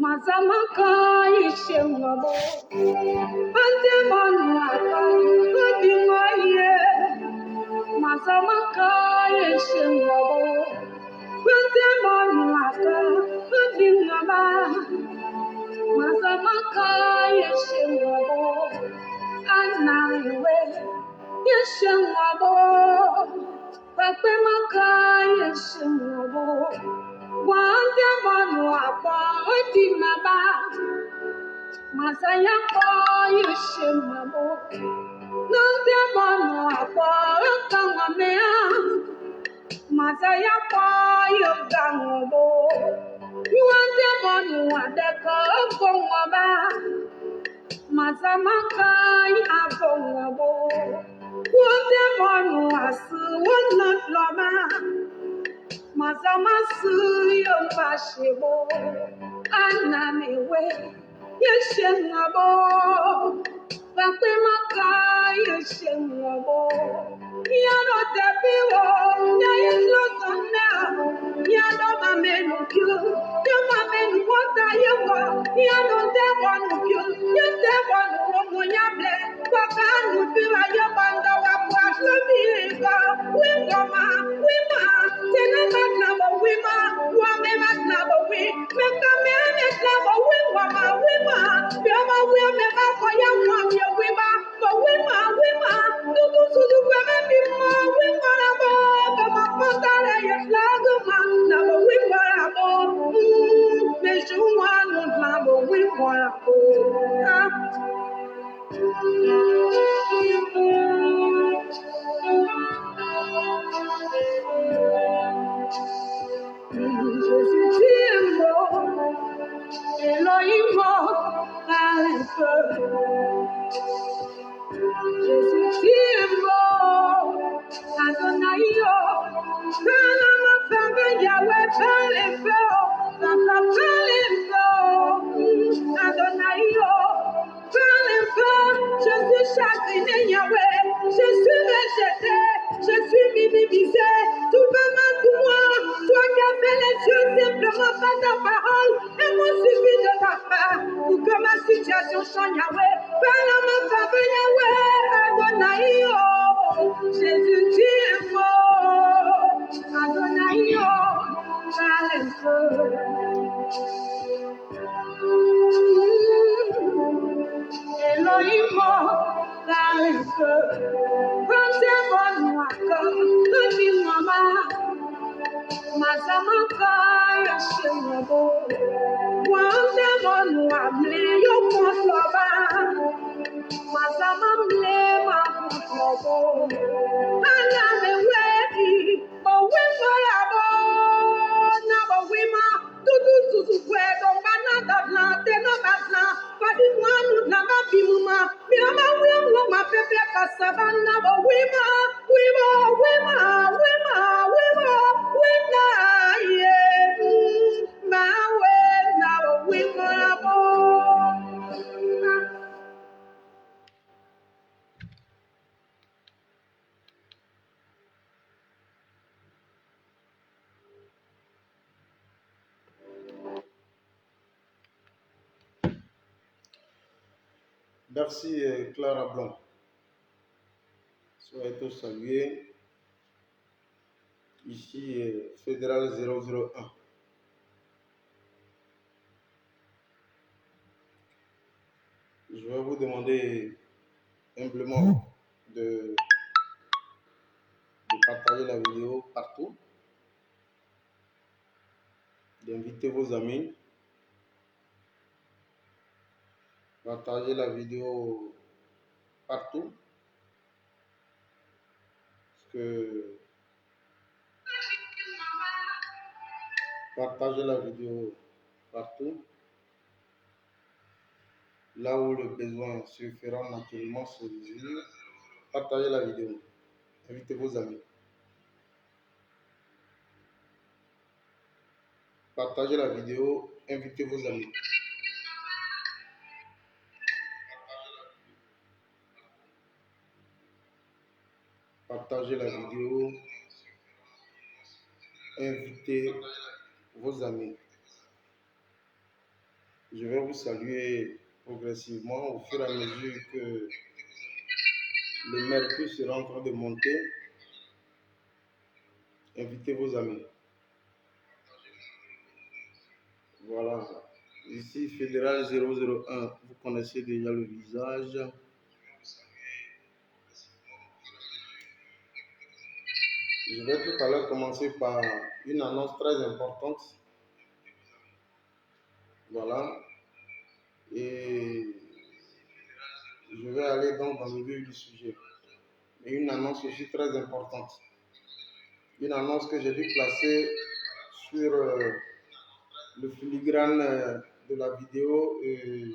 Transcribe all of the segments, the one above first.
Mazamaka ishengabo, ante manuaka, udimoye. Mazamaka ishengabo, ante manuaka, udimaba. Mazamaka ishengabo, anawe ishengabo, pakemaka ishengabo. Wande manuaka, udimaba. Masaya kwa yeshemabo, nande manu akwa kangamea. Masaya kwa yogangobo, wande manu adeka bongaba. Masamaka abongabo, wande manu asu wonotloba. Masamasu yombashebo, anamewe. Yeshengabo, Bakemaka, Yeshengabo, Yano Debiwo, Yaylo Sona, Yano Mamenukyu, Yamamen, what are you? Yano Devonukyu, Yadevon, Romoyable, Bakanu, Yabanda, Wakwasloviga, Wimama, Wima, Tenamatnabo, Wima, Wamematnabo, Mekamematnabo, Wima, Wima, Yama, Wima, Koyama, Wima, Wima, Wima, Dudu, Wima, Wima, Bama, Yagama, Nabo, Wima, Mejuan, Nabo, Wima, Elohim, Jesus, Adonai, Kalama Femme, Yahweh, Pelefo, Papa Pelefo, Adonai, Pelefo, je suis chagriné, Yahweh, je suis rejeté, je suis minimisé, tout va mal pour moi, toi qui as fait les yeux simplement par ta parole, et moi suffit de ta part, pour que ma situation change, Yahweh, Kalama Femme, Yahweh, Adonai, Jésus, tu es mort. Adonai, dans le feu. Elohim, dans le feu. Prends-moi, dis-moi, Mazamaka, Yeshua, Wandemon, Wable, Yokosoba. Mazamamle, Makosobo. Aname wedi, Owemo yabo, Nabo wima, Dudu kwedo, Banada, Teno Batla, Padiwan, Nama Bimuma, Mirama Wima, Pepe Casabana, Wima, yeah, Mawe, Nabo Wima, Merci Clara Blanc. Soyez tous salués. Ici Fédéral 001. Je vais vous demander humblement de partager la vidéo partout, d'inviter vos amis, partager la vidéo partout, parce que partager la vidéo partout, là où le besoin se fera naturellement sentir, partagez la vidéo, invitez vos amis. Partagez la vidéo, invitez vos amis. Partagez la vidéo, invitez vos amis. Je vais vous saluer progressivement au fur et à mesure que le mercure sera en train de monter. Invitez vos amis. Voilà. Ici, Fédéral 001. Vous connaissez déjà le visage. Je vais tout à l'heure commencer par une annonce très importante. Voilà. Et je vais aller donc dans le vif du sujet. Et une annonce aussi très importante. Une annonce que j'ai dû placer sur le filigrane de la vidéo et je vais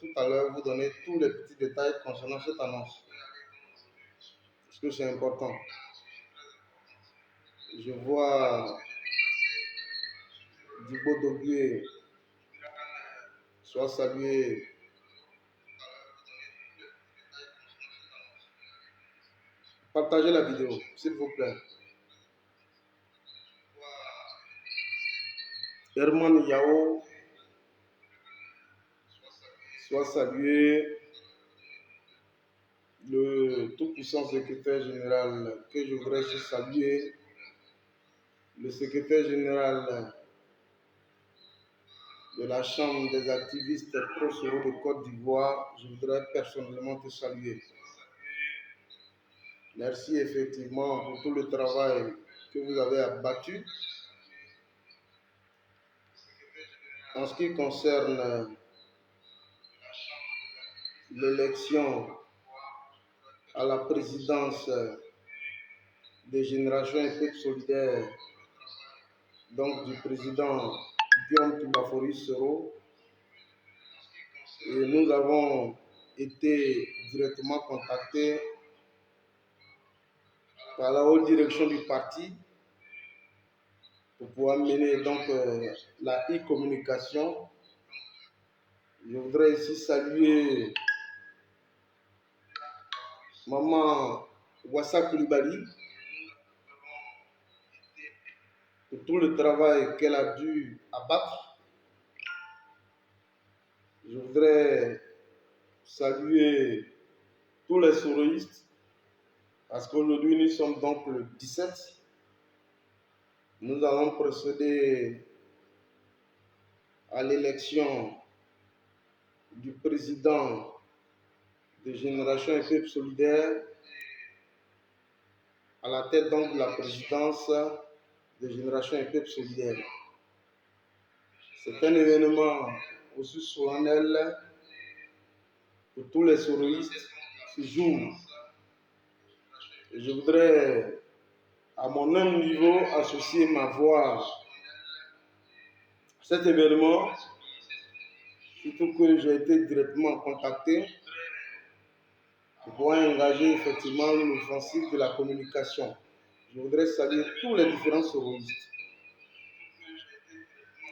tout à l'heure vous donner tous les petits détails concernant cette annonce. Parce que c'est important. Je vois Dibo Dogué soit salué. Partagez la vidéo, s'il vous plaît. Herman Yao soit salué. Le tout-puissant secrétaire général que je voudrais aussi saluer. Le secrétaire général de la Chambre des activistes pro-Soro de Côte d'Ivoire, je voudrais personnellement te saluer. Merci effectivement pour tout le travail que vous avez abattu. En ce qui concerne l'élection à la présidence des Générations et Peuples Solidaires, donc du président Guillaume Toubafouri Soro, et nous avons été directement contactés par la haute direction du parti pour pouvoir mener donc la e-communication. Je voudrais ici saluer Maman Wassa Koulibaly pour tout le travail qu'elle a dû abattre. Je voudrais saluer tous les soroïstes parce qu'aujourd'hui nous sommes donc le 17. Nous allons procéder à l'élection du président de Génération et Peuple Solidaire à la tête donc de la présidence de Génération et Peuple Solidaire. C'est un événement aussi solennel pour tous les soroïstes ce jour. Et je voudrais à mon même niveau associer ma voix à cet événement, surtout que j'ai été directement contacté pour pouvoir engager effectivement une offensive de la communication. Je voudrais saluer tous les différents soroïstes.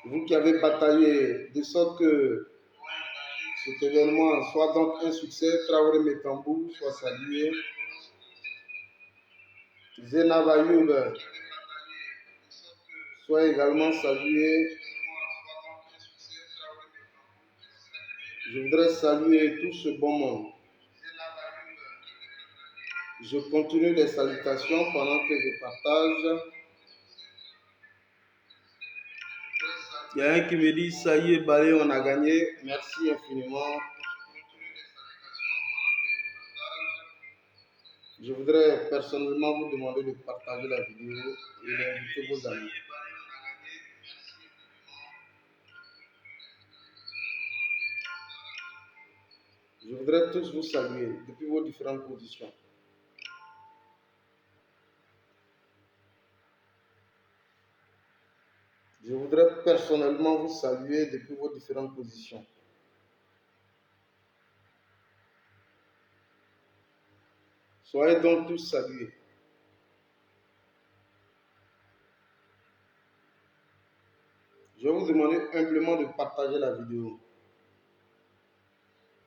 Vous qui avez bataillé de sorte que cet événement soit donc un succès, Traoré Metambou soit salué. Zénab Ayoub soit également salué. Je voudrais saluer tout ce bon monde. Je continue les salutations pendant que je partage. Il y a un qui me dit, ça y est, Balé, on a gagné. Merci infiniment. Je voudrais personnellement vous demander de partager la vidéo et d'inviter vos amis. Je voudrais tous vous saluer depuis vos différentes positions. Je voudrais personnellement vous saluer depuis vos différentes positions. Soyez donc tous salués. Je vais vous demander humblement de partager la vidéo.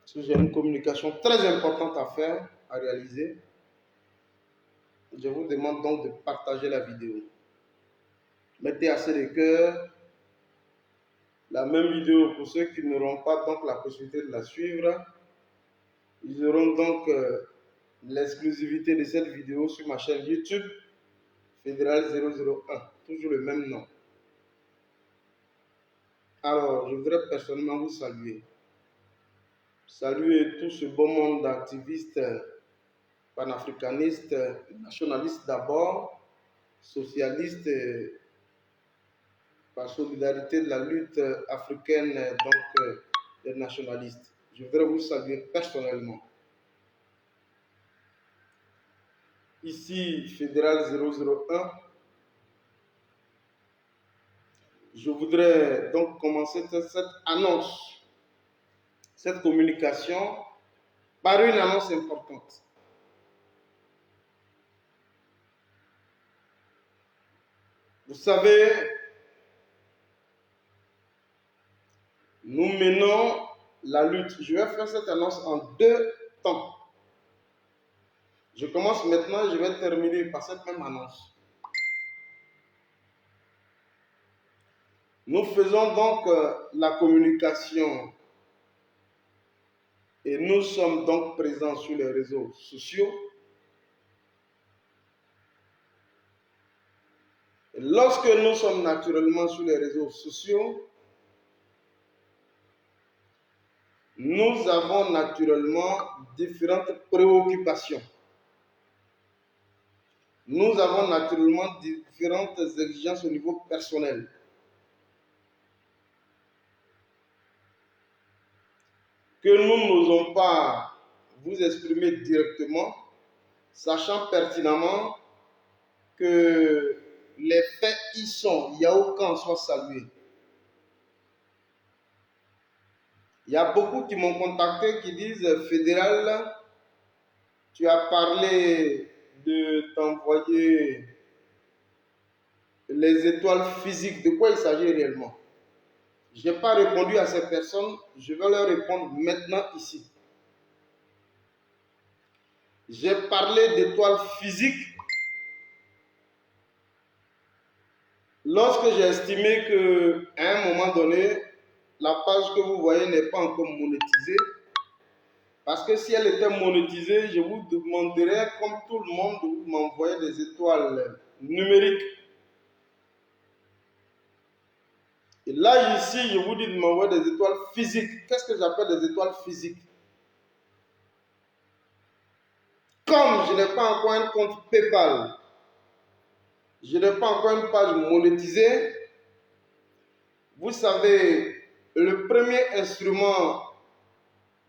Parce que j'ai une communication très importante à faire, à réaliser. Je vous demande donc de partager la vidéo. Mettez assez de cœur. la même vidéo pour ceux qui n'auront pas donc la possibilité de la suivre. Ils auront donc l'exclusivité de cette vidéo sur ma chaîne YouTube Fédéral 001, toujours le même nom. Alors, je voudrais personnellement vous saluer. Saluer tout ce beau monde d'activistes panafricanistes, nationalistes d'abord, socialistes, par solidarité de la lutte africaine, donc des nationalistes. Je voudrais vous saluer personnellement. Ici, Fédéral 001, je voudrais donc commencer cette annonce, cette communication par une annonce importante. Vous savez, nous menons la lutte. Je vais faire cette annonce en 2 temps. Je commence maintenant et je vais terminer par cette même annonce. Nous faisons donc la communication et nous sommes donc présents sur les réseaux sociaux. Et lorsque nous sommes naturellement sur les réseaux sociaux, nous avons naturellement différentes préoccupations. Nous avons naturellement différentes exigences au niveau personnel. Que nous n'osons pas vous exprimer directement, sachant pertinemment que les faits y sont, il n'y a aucun soit salué. Il y a beaucoup qui m'ont contacté qui disent Fédéral, tu as parlé de t'envoyer les étoiles physiques. De quoi il s'agit réellement? Je n'ai pas répondu à ces personnes, je vais leur répondre maintenant ici. J'ai parlé d'étoiles physiques lorsque j'ai estimé qu'à un moment donné, la page que vous voyez n'est pas encore monétisée. Parce que si elle était monétisée, je vous demanderais, comme tout le monde, de m'envoyer des étoiles numériques. Et là, ici, je vous dis de m'envoyer des étoiles physiques. Qu'est-ce que j'appelle des étoiles physiques? Comme je n'ai pas encore un compte PayPal, je n'ai pas encore une page monétisée, vous savez, le premier instrument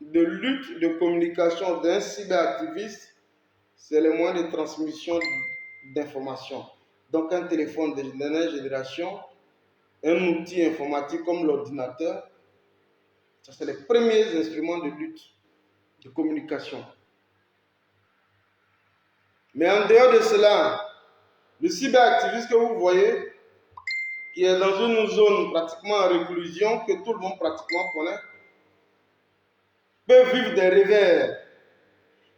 de lutte, de communication d'un cyberactiviste, c'est le moyen de transmission d'informations. Donc un téléphone de dernière génération, un outil informatique comme l'ordinateur, ça c'est les premiers instruments de lutte, de communication. Mais en dehors de cela, le cyberactiviste que vous voyez, qui est dans une zone pratiquement en réclusion, que tout le monde pratiquement connaît, peut vivre des revers.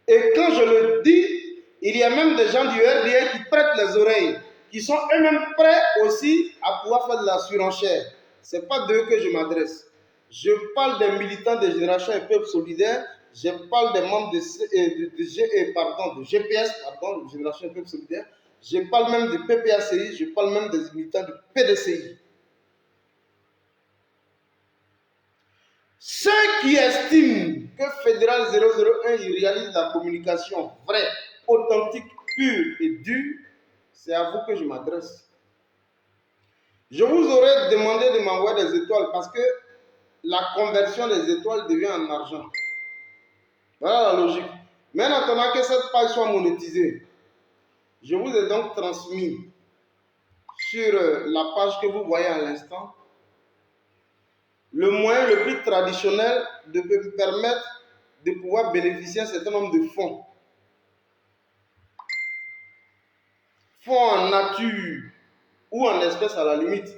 Et quand je le dis, il y a même des gens du RDA qui prêtent les oreilles, qui sont eux-mêmes prêts aussi à pouvoir faire de la surenchère. Ce n'est pas d'eux que je m'adresse. Je parle des militants de Génération et Peuple Solidaire, je parle des membres de GPS, de Génération et Peuple Solidaire, je parle même du PPACI, je parle même des militants du PDCI. Ceux qui estiment que Fédéral 001 il réalise la communication vraie, authentique, pure et dure, c'est à vous que je m'adresse. Je vous aurais demandé de m'envoyer des étoiles parce que la conversion des étoiles devient en argent. Voilà la logique. Mais en attendant que cette page soit monétisée, je vous ai donc transmis sur la page que vous voyez à l'instant le moyen le plus traditionnel de vous permettre de pouvoir bénéficier d'un certain nombre de fonds. Fonds en nature ou en espèces à la limite.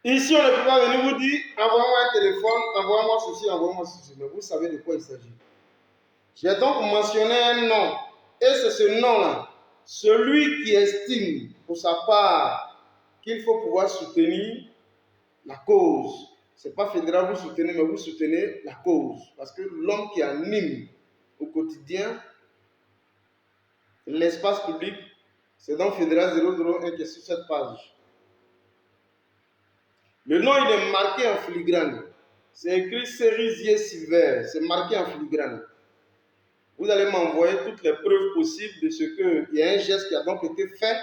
Ici, on ne peut pas venir vous dire envoie-moi un téléphone, envoie-moi ceci, envoie-moi ceci. Mais vous savez de quoi il s'agit. J'ai donc mentionné un nom. Et c'est ce nom-là. celui qui estime pour sa part qu'il faut pouvoir soutenir la cause. Ce n'est pas fédéral, vous soutenez, mais vous soutenez la cause. Parce que l'homme qui anime au quotidien l'espace public, c'est dans Fédéral 001 qui est sur cette page. Le nom, il est marqué en filigrane. C'est écrit Cerisier Silver. C'est marqué en filigrane. Vous allez m'envoyer toutes les preuves possibles de ce qu'il y a un geste qui a donc été fait.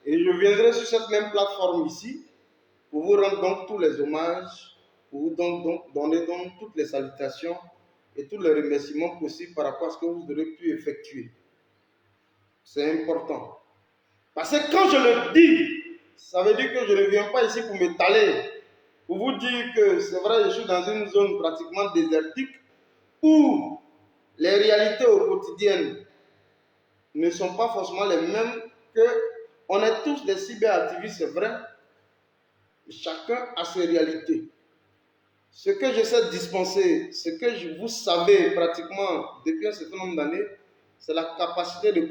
Et je viendrai sur cette même plateforme ici pour vous rendre donc tous les hommages, pour vous donner donc toutes les salutations et tous les remerciements possibles par rapport à ce que vous aurez pu effectuer. C'est important. Parce que quand je le dis, ça veut dire que je ne viens pas ici pour m'étaler, pour vous dire que c'est vrai, je suis dans une zone pratiquement désertique où les réalités au quotidien ne sont pas forcément les mêmes, on est tous des cyberactivistes, c'est vrai. Chacun a ses réalités. Ce que j'essaie de dispenser, ce que vous savez pratiquement depuis un certain nombre d'années, c'est la capacité de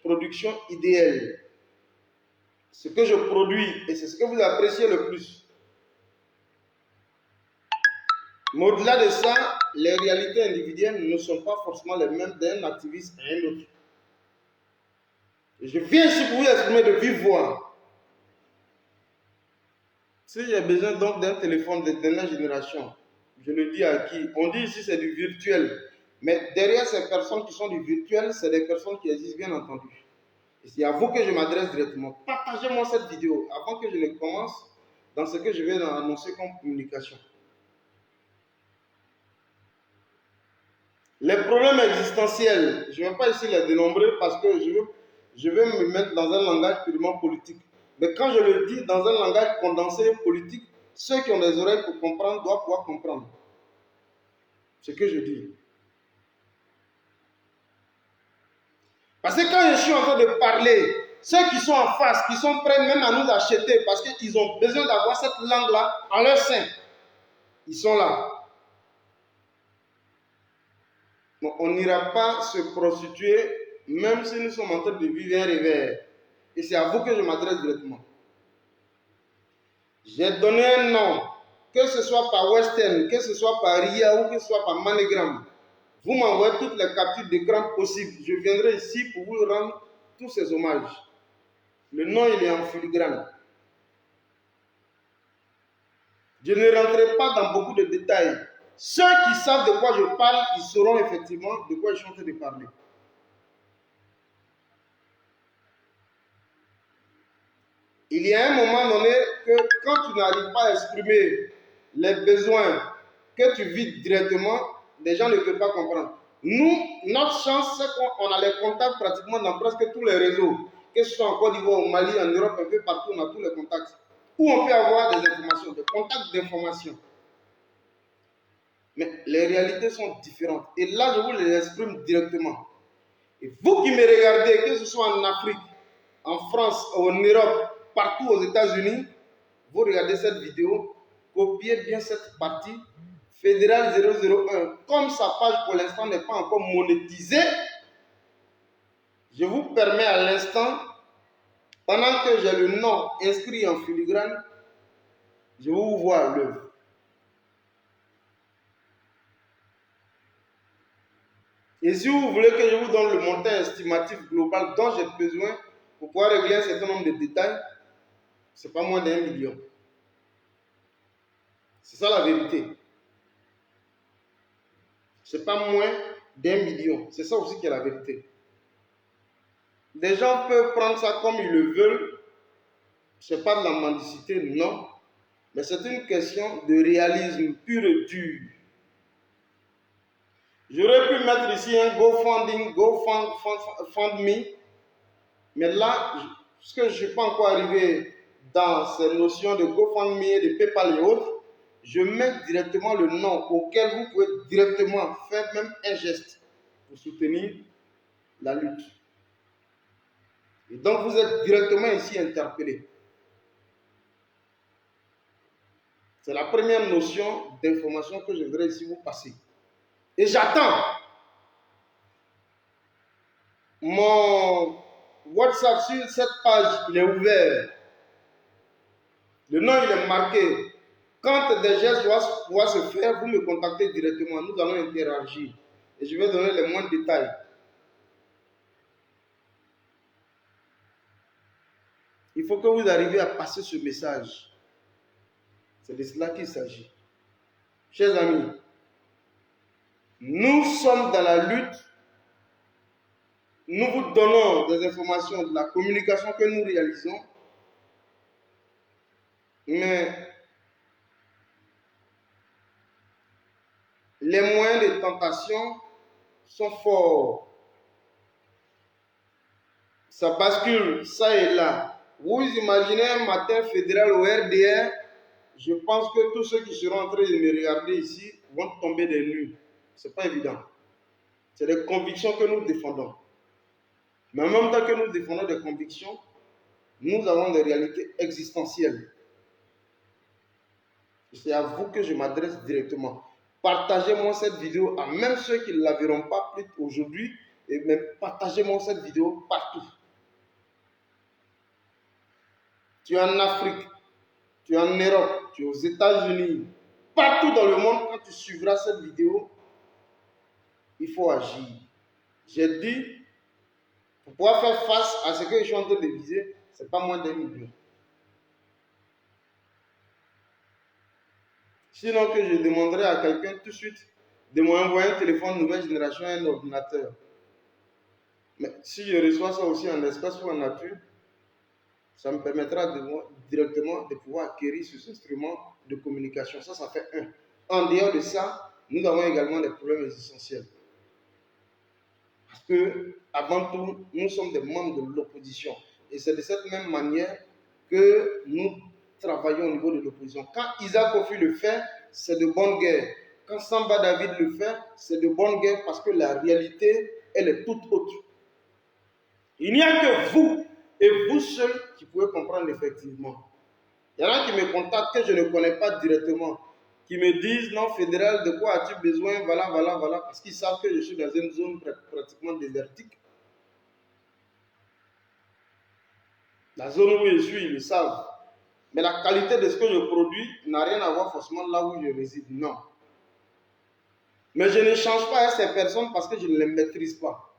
production idéale. Ce que je produis, et c'est ce que vous appréciez le plus. Mais au-delà de ça, les réalités individuelles ne sont pas forcément les mêmes d'un activiste à un autre. Et je viens ici pour vous exprimer de vive voix. Si j'ai besoin donc d'un téléphone de dernière génération, je le dis à qui? On dit ici c'est du virtuel. Mais derrière ces personnes qui sont du virtuel, c'est des personnes qui existent bien entendu. Et c'est à vous que je m'adresse directement. Partagez-moi cette vidéo avant que je ne commence dans ce que je vais annoncer comme communication. Les problèmes existentiels, je ne vais pas ici les dénombrer parce que je vais me mettre dans un langage purement politique. Mais quand je le dis dans un langage condensé politique, ceux qui ont des oreilles pour comprendre doivent pouvoir comprendre ce que je dis. Parce que quand je suis en train de parler, ceux qui sont en face, qui sont prêts même à nous acheter parce qu'ils ont besoin d'avoir cette langue-là en leur sein, ils sont là. Bon, on n'ira pas se prostituer même si nous sommes en train de vivre un revers. Et c'est à vous que je m'adresse directement. J'ai donné un nom, que ce soit par Western, que ce soit par RIA ou que ce soit par Manigram. Vous m'envoyez toutes les captures d'écran possibles. Je viendrai ici pour vous rendre tous ces hommages. Le nom, il est en filigrane. Je ne rentrerai pas dans beaucoup de détails. Ceux qui savent de quoi je parle, ils sauront effectivement de quoi je suis en train de parler. Il y a un moment donné que quand tu n'arrives pas à exprimer les besoins que tu vis directement, les gens ne peuvent pas comprendre. Nous, notre chance, c'est qu'on a les contacts pratiquement dans presque tous les réseaux. Que ce soit en Côte d'Ivoire, au Mali, en Europe, un peu partout, on a tous les contacts. Où on peut avoir des informations, des contacts d'information. Mais les réalités sont différentes. Et là, je vous les exprime directement. Et vous qui me regardez, que ce soit en Afrique, en France, en Europe, partout aux États-Unis, vous regardez cette vidéo, copiez bien cette partie, Fédéral 001. Comme sa page pour l'instant n'est pas encore monétisée, je vous permets à l'instant, pendant que j'ai le nom inscrit en filigrane, je vais vous voir l'œuvre. Et si vous voulez que je vous donne le montant estimatif global dont j'ai besoin pour pouvoir régler un certain nombre de détails, ce n'est pas moins d'1 million. C'est ça la vérité. Ce n'est pas moins d'1 million. C'est ça aussi qui est la vérité. Les gens peuvent prendre ça comme ils le veulent. Ce n'est pas de la mendicité, non. Mais c'est une question de réalisme pur et dur. J'aurais pu mettre ici un GoFundMe, mais là, parce que je ne suis pas encore arrivé dans ces notions de GoFundMe, de PayPal et autres, je mets directement le nom auquel vous pouvez directement faire même un geste pour soutenir la lutte. Et donc vous êtes directement ici interpellé. C'est la première notion d'information que je voudrais ici vous passer. Et j'attends WhatsApp, sur cette page, il est ouvert. Le nom, il est marqué. Quand des gestes doivent se faire, vous me contactez directement. Nous allons interagir. Et je vais donner les moindres détails. Il faut que vous arriviez à passer ce message. C'est de cela qu'il s'agit. Chers amis, nous sommes dans la lutte. Nous vous donnons des informations de la communication que nous réalisons. Mais les moyens de tentation sont forts. Ça bascule, ça et là. Vous imaginez un matin fédéral au RDR, je pense que tous ceux qui seront en train de me regarder ici vont tomber des nues. Ce n'est pas évident. C'est des convictions que nous défendons. Mais en même temps que nous défendons des convictions, nous avons des réalités existentielles. C'est à vous que je m'adresse directement. Partagez-moi cette vidéo à même ceux qui ne la verront pas plus aujourd'hui, et même partagez-moi cette vidéo partout. Tu es en Afrique, tu es en Europe, tu es aux États-Unis, partout dans le monde, quand tu suivras cette vidéo, il faut agir. J'ai dit, pour pouvoir faire face à ce que je suis en train de viser, ce n'est pas moins d'1 million. Sinon que je demanderai à quelqu'un tout de suite de m'envoyer un téléphone nouvelle génération et un ordinateur. Mais si je reçois ça aussi en espace ou en nature, ça me permettra directement de pouvoir acquérir ce instrument de communication. Ça fait un. En dehors de ça, nous avons également des problèmes essentiels. Parce que, avant tout, nous sommes des membres de l'opposition. Et c'est de cette même manière que nous travaillons au niveau de l'opposition. Quand Isaac Kofi le fait, c'est de bonne guerre. Quand Samba David le fait, c'est de bonne guerre parce que la réalité, elle est toute autre. Il n'y a que vous et vous seuls qui pouvez comprendre effectivement. Il y en a qui me contactent que je ne connais pas directement, qui me disent non, fédéral, de quoi as-tu besoin? Voilà, parce qu'ils savent que je suis dans une zone pratiquement désertique. La zone où je suis, ils le savent. Mais la qualité de ce que je produis n'a rien à voir forcément là où je réside. Non. Mais je n'échange pas avec ces personnes parce que je ne les maîtrise pas.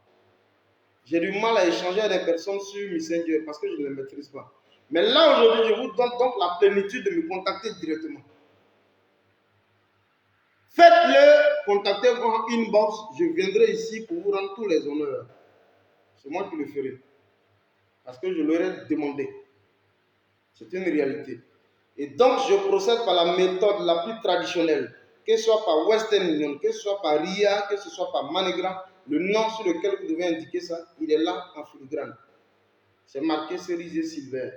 J'ai du mal à échanger avec des personnes sur Messenger parce que je ne les maîtrise pas. Mais là, aujourd'hui, je vous donne donc la plénitude de me contacter directement. Faites-le, contactez-moi en inbox. Je viendrai ici pour vous rendre tous les honneurs. C'est moi qui le ferai. Parce que je leur ai demandé. C'est une réalité. Et donc, je procède par la méthode la plus traditionnelle. Que ce soit par Western Union, que ce soit par RIA, que ce soit par MoneyGram, le nom sur lequel vous devez indiquer ça, il est là en filigrane. C'est marqué Cerisier Silver.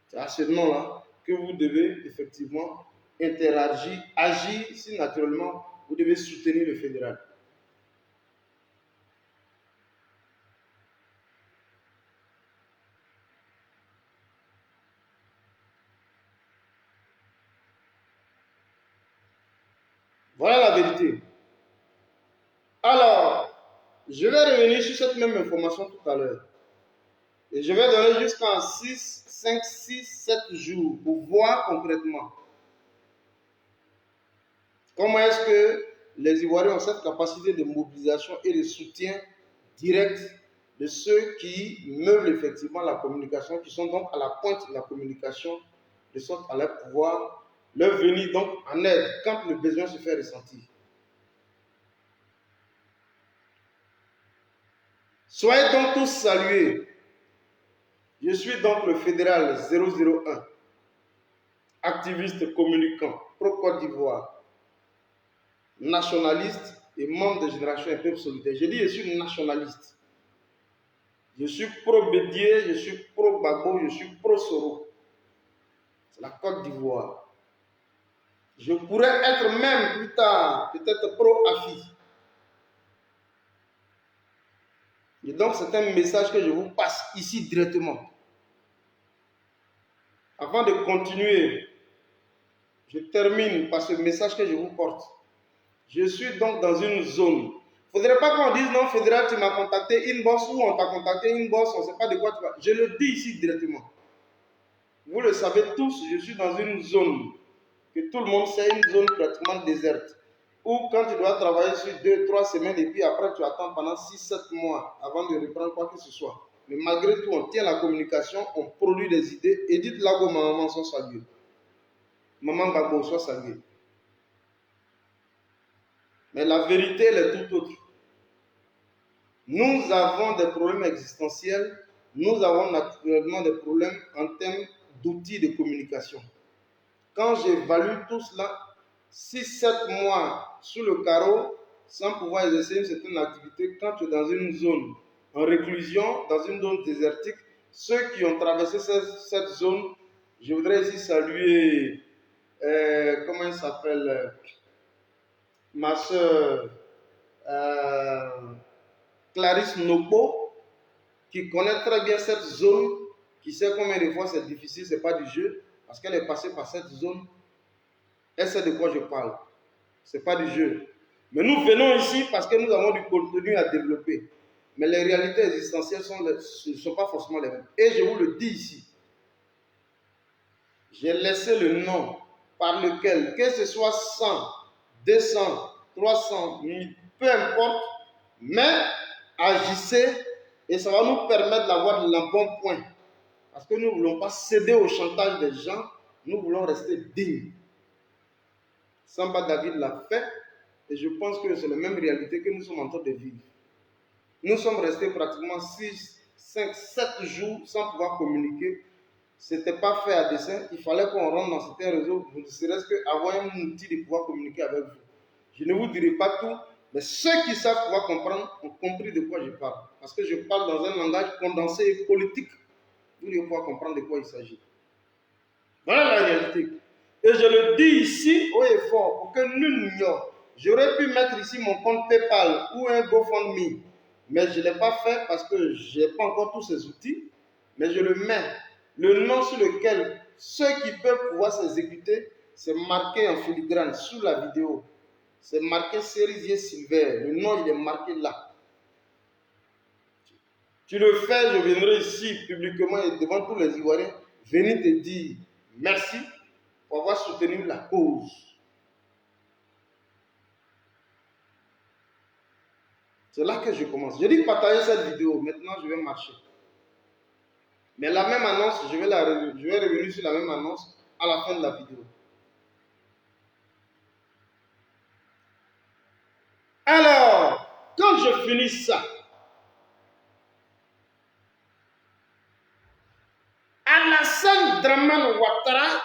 C'est à ce nom-là que vous devez effectivement interagir, agir si naturellement vous devez soutenir le fédéral. Voilà la vérité. Alors, je vais revenir sur cette même information tout à l'heure. Et je vais donner jusqu'à 5, 6, 7 jours pour voir concrètement comment est-ce que les Ivoiriens ont cette capacité de mobilisation et de soutien direct de ceux qui meublent effectivement la communication, qui sont donc à la pointe de la communication, de sorte à leur pouvoir leur venir donc en aide quand le besoin se fait ressentir. Soyez donc tous salués. Je suis donc le fédéral 001, activiste communicant, pro-Côte d'Ivoire, nationaliste et membre de Génération et Peuple Solidaire. Je dis je suis nationaliste. Je suis pro-Bédier, je suis pro-Gbagbo, je suis pro-Soro. C'est la Côte d'Ivoire. Je pourrais être même plus tard, peut-être pro-Afi. Et donc c'est un message que je vous passe ici directement. Avant de continuer, je termine par ce message que je vous porte. Je suis donc dans une zone Il ne faudrait pas qu'on dise non, Fédéral, tu m'as contacté inbox ou on t'a contacté inbox, on ne sait pas de quoi tu vas. Je le dis ici directement. Vous le savez tous, je suis dans une zone que tout le monde sait, une zone pratiquement déserte. Ou quand tu dois travailler sur 2-3 semaines et puis après tu attends pendant 6-7 mois avant de reprendre quoi que ce soit. Mais malgré tout, on tient la communication, on produit des idées. Et dites là où maman soit saluée. Maman Gabo soit saluée. Mais la vérité, elle est tout autre. Nous avons des problèmes existentiels, nous avons naturellement des problèmes en termes d'outils de communication. Quand j'évalue tout cela, 6-7 mois sous le carreau, sans pouvoir exercer une certaine activité, quand tu es dans une zone en réclusion, dans une zone désertique, ceux qui ont traversé cette zone, je voudrais ici saluer, comment il s'appelle, ma soeur, Clarisse Nopo, qui connaît très bien cette zone, qui sait combien de fois c'est difficile, ce n'est pas du jeu, parce qu'elle est passée par cette zone, elle sait de quoi je parle. Ce n'est pas du jeu. Mais nous venons ici parce que nous avons du contenu à développer. Mais les réalités existentielles ne sont pas forcément les mêmes. Et je vous le dis ici, j'ai laissé le nom par lequel, que ce soit 100, 200, 300, 1000, peu importe, mais agissez et ça va nous permettre d'avoir le bon point. Parce que nous ne voulons pas céder au chantage des gens, nous voulons rester dignes. Samba David l'a fait et je pense que c'est la même réalité que nous sommes en train de vivre. Nous sommes restés pratiquement 6, 5, 7 jours sans pouvoir communiquer. Ce n'était pas fait à dessein, il fallait qu'on rentre dans certains réseaux, ne serait-ce qu'avoir un outil de pouvoir communiquer avec vous. Je ne vous dirai pas tout, mais ceux qui savent pouvoir comprendre ont compris de quoi je parle. Parce que je parle dans un langage condensé et politique. Vous devez pouvoir comprendre de quoi il s'agit. Voilà la réalité. Et je le dis ici haut et fort pour que nul n'ignore. J'aurais pu mettre ici mon compte PayPal ou un GoFundMe, mais je ne l'ai pas fait parce que je n'ai pas encore tous ces outils. Mais je le mets. Le nom sur lequel ceux qui peuvent pouvoir s'exécuter, c'est marqué en filigrane sous la vidéo. C'est marqué Cerisier Silver. Le nom, il est marqué là. Tu le fais, je viendrai ici publiquement et devant tous les Ivoiriens, venir te dire merci pour avoir soutenu la cause. C'est là que je commence. Je dis partager cette vidéo, maintenant je vais marcher. Mais la même annonce, je vais revenir sur la même annonce à la fin de la vidéo. Alors, quand je finis ça, Alassane Dramane Ouattara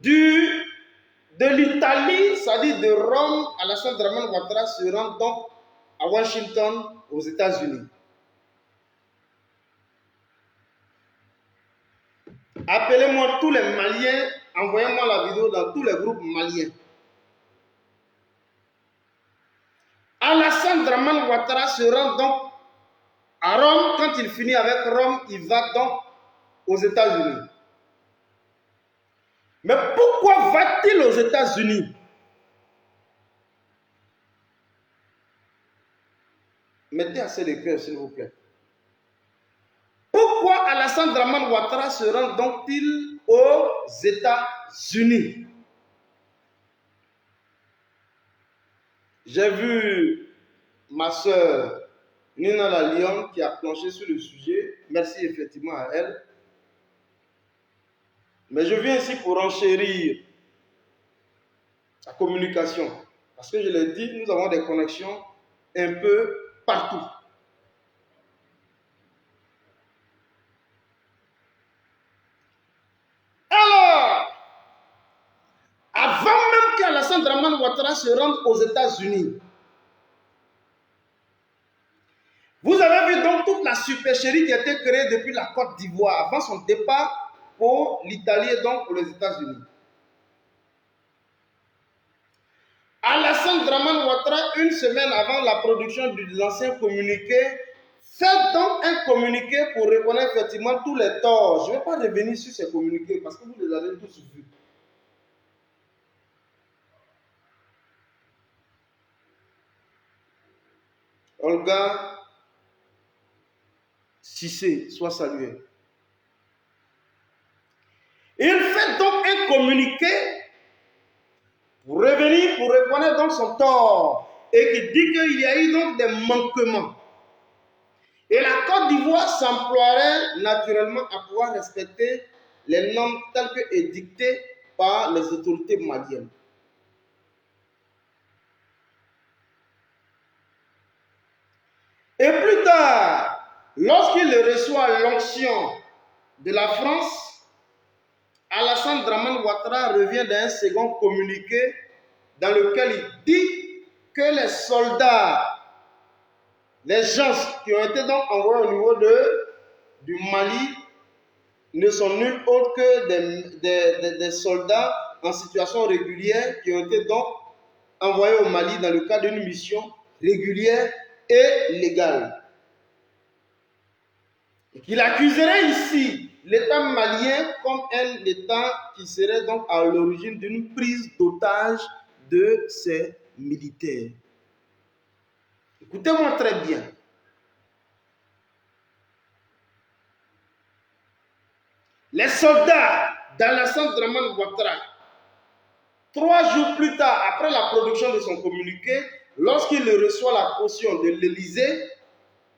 de l'Italie, c'est-à-dire de Rome, Alassane Dramane Ouattara se rend donc à Washington, aux États-Unis. Appelez-moi tous les Maliens, envoyez-moi la vidéo dans tous les groupes maliens. Alassane Dramane Ouattara se rend donc à Rome. Quand il finit avec Rome, il va donc aux États-Unis. Mais pourquoi va-t-il aux États-Unis? Mettez assez de cœur, s'il vous plaît. Pourquoi Alassane Dramane Ouattara se rend donc-il aux États-Unis? J'ai vu ma soeur Nina La Lyon qui a planché sur le sujet. Merci effectivement à elle. Mais je viens ici pour enchérir la communication. Parce que je l'ai dit, nous avons des connexions un peu partout. Alors, avant même qu'Alassane Dramane Ouattara se rende aux États-Unis, vous avez vu donc toute la supercherie qui a été créée depuis la Côte d'Ivoire avant son départ pour l'Italie et donc pour les États-Unis. Alassane Dramane Ouattara, une semaine avant la production de l'ancien communiqué, fait donc un communiqué pour reconnaître effectivement tous les torts. Je ne vais pas revenir sur ces communiqués parce que vous les avez tous vus. Olga Cissé soit saluée. Il fait donc un communiqué pour revenir, pour reconnaître donc son tort et qui dit qu'il y a eu donc des manquements. Et la Côte d'Ivoire s'emploierait naturellement à pouvoir respecter les normes telles que édictées par les autorités maliennes. Et plus tard, lorsqu'il reçoit l'onction de la France, Alassane Dramane Ouattara revient d'un second communiqué dans lequel il dit que les soldats, les gens qui ont été donc envoyés au niveau du Mali ne sont nuls autres que des soldats en situation régulière qui ont été donc envoyés au Mali dans le cadre d'une mission régulière et légale. Et qu'il accuserait ici l'État malien comme un État qui serait donc à l'origine d'une prise d'otage de ses militaires. Écoutez-moi très bien. Les soldats d'Alassane Dramane Ouattara, 3 jours plus tard, après la production de son communiqué, lorsqu'il reçoit la caution de l'Élysée,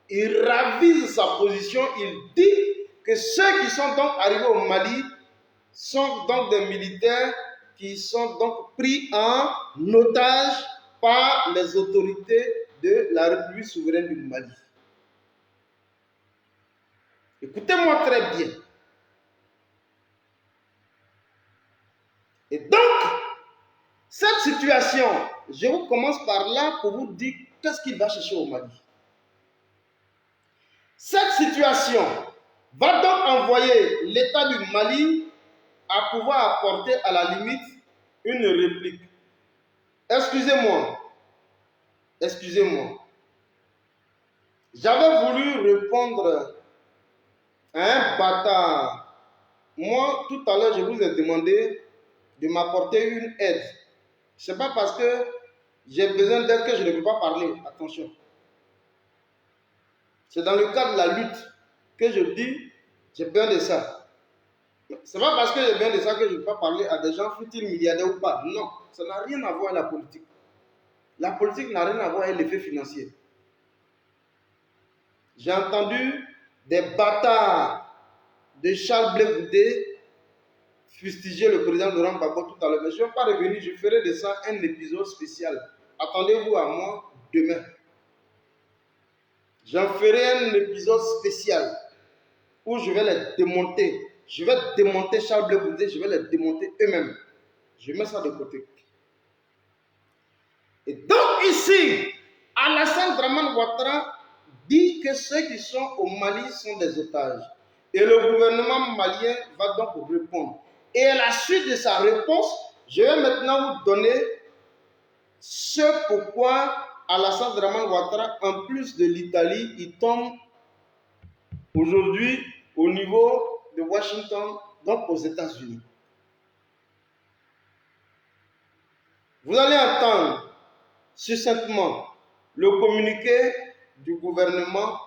il ravise sa position, il dit que ceux qui sont donc arrivés au Mali sont donc des militaires qui sont donc pris en otage par les autorités de la République souveraine du Mali. Écoutez-moi très bien. Et donc, cette situation, je vous commence par là pour vous dire qu'est-ce qu'il va chercher au Mali. Cette situation va donc envoyer l'État du Mali à pouvoir apporter à la limite une réplique. Excusez-moi. J'avais voulu répondre à un bâtard. Moi, tout à l'heure, je vous ai demandé de m'apporter une aide. Ce n'est pas parce que j'ai besoin d'aide que je ne peux pas parler. Attention. C'est dans le cadre de la lutte que je dis, j'ai besoin de ça. Ce n'est pas parce que j'ai besoin de ça que je ne peux pas parler à des gens, fut-ils milliardaires ou pas. Non, ça n'a rien à voir avec la politique. La politique n'a rien à voir avec l'effet financier. J'ai entendu des bâtards de Charles Blé Goudé fustiger le président Laurent Gbagbo tout à l'heure. Mais je ne vais pas revenir, je ferai de ça un épisode spécial. Attendez-vous à moi demain. J'en ferai un épisode spécial où je vais les démonter. Je vais démonter Charles Blé Goudé, je vais les démonter eux-mêmes. Je mets ça de côté. Et donc ici, Alassane Dramane Ouattara dit que ceux qui sont au Mali sont des otages. Et le gouvernement malien va donc répondre. Et à la suite de sa réponse, je vais maintenant vous donner ce pourquoi Alassane Dramane Ouattara, en plus de l'Italie, il tombe aujourd'hui au niveau de Washington, donc aux États-Unis. Vous allez entendre succinctement le communiqué du gouvernement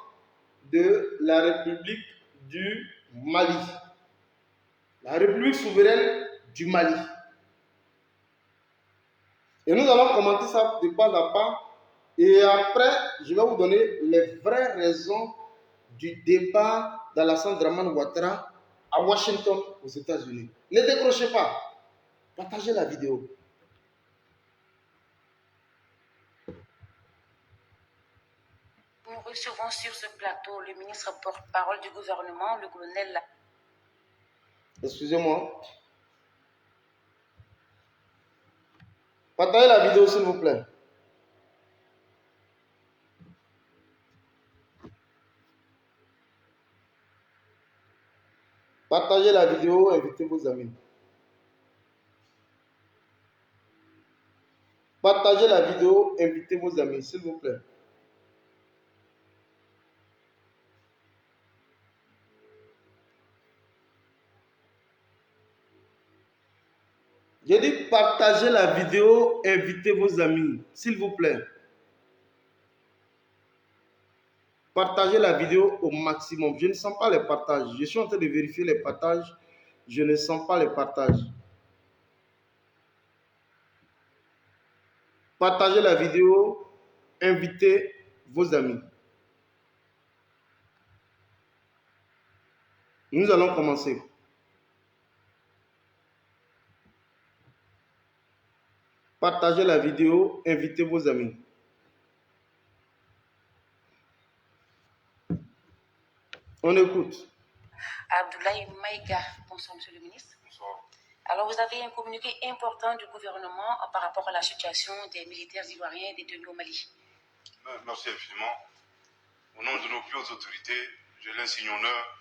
de la République du Mali. La République souveraine du Mali. Et nous allons commenter ça de pas à pas. Et après, je vais vous donner les vraies raisons du départ d'Alassane Dramane Ouattara à Washington, aux États-Unis. Ne décrochez pas. Partagez la vidéo. Nous recevons sur ce plateau le ministre porte-parole du gouvernement, le colonel. Excusez-moi. Partagez la vidéo, s'il vous plaît. Partagez la vidéo, invitez vos amis. Partagez la vidéo, invitez vos amis, s'il vous plaît. J'ai dit partagez la vidéo, invitez vos amis, s'il vous plaît. Partagez la vidéo au maximum. Je ne sens pas les partages. Je suis en train de vérifier les partages. Je ne sens pas les partages. Partagez la vidéo. Invitez vos amis. Nous allons commencer. Partagez la vidéo. Invitez vos amis. On écoute. Abdoulaye Maïga, bonsoir Monsieur le ministre. Bonsoir. Alors vous avez un communiqué important du gouvernement par rapport à la situation des militaires ivoiriens détenus au Mali. Merci infiniment. Au nom de nos plus hautes autorités, j'ai l'insigne honneur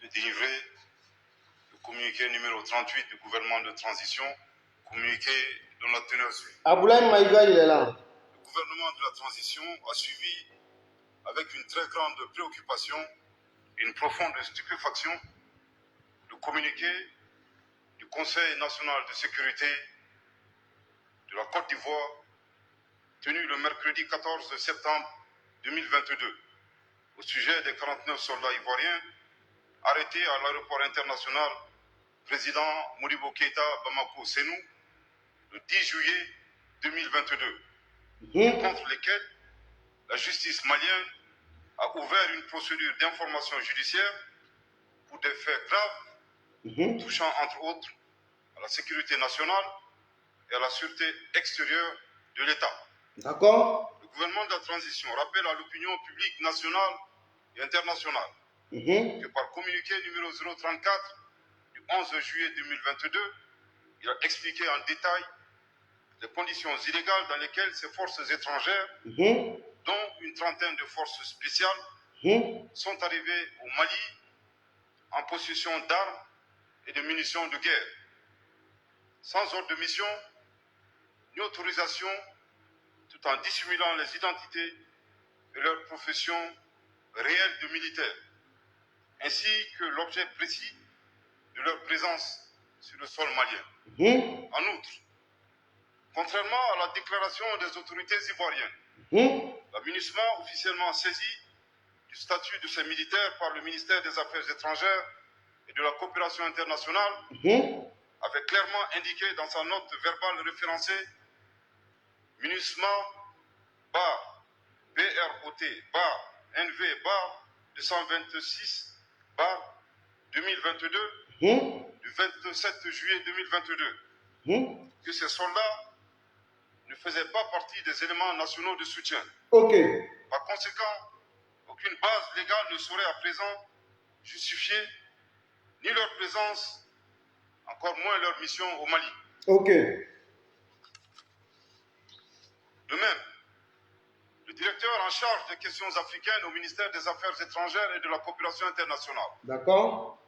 de délivrer le communiqué numéro 38 du gouvernement de transition, communiqué dont la teneur suit. Abdoulaye Maïga, il est là. Le gouvernement de la transition a suivi avec une très grande préoccupation et une profonde stupéfaction le communiqué du Conseil national de sécurité de la Côte d'Ivoire tenu le mercredi 14 septembre 2022 au sujet des 49 soldats ivoiriens arrêtés à l'aéroport international président Modibo Keïta Bamako Sénou le 10 juillet 2022, contre lesquels la justice malienne a ouvert une procédure d'information judiciaire pour des faits graves touchant entre autres à la sécurité nationale et à la sûreté extérieure de l'État. D'accord. Le gouvernement de la transition rappelle à l'opinion publique nationale et internationale que par communiqué numéro 034 du 11 juillet 2022, il a expliqué en détail les conditions illégales dans lesquelles ces forces étrangères, dont une trentaine de forces spéciales, sont arrivées au Mali en possession d'armes et de munitions de guerre, sans ordre de mission ni autorisation, tout en dissimulant les identités et leur profession réelle de militaires, ainsi que l'objet précis de leur présence sur le sol malien. En outre, contrairement à la déclaration des autorités ivoiriennes, la MINUSMA, officiellement saisie du statut de ces militaires par le ministère des Affaires étrangères et de la coopération internationale, avait clairement indiqué dans sa note verbale référencée MINUSMA bar BROT bar NV bar 226 bar 2022 du 27 juillet 2022 que ces soldats ne faisaient pas partie des éléments nationaux de soutien. Ok. Par conséquent, aucune base légale ne saurait à présent justifier ni leur présence, encore moins leur mission au Mali. Ok. De même, le directeur en charge des questions africaines au ministère des Affaires étrangères et de la coopération internationale D'accord.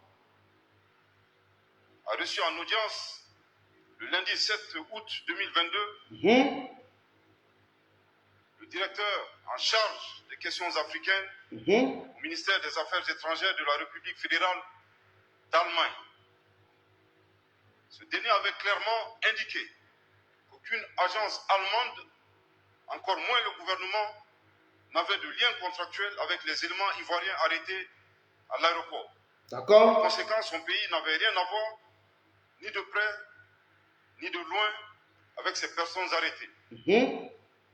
a reçu en audience le lundi 7 août 2022 le directeur en charge des questions africaines au ministère des Affaires étrangères de la République fédérale d'Allemagne. Ce dernier avait clairement indiqué qu'aucune agence allemande, encore moins le gouvernement, n'avait de lien contractuel avec les éléments ivoiriens arrêtés à l'aéroport. D'accord. En conséquence, son pays n'avait rien à voir, ni de près, ni de loin, avec ces personnes arrêtées.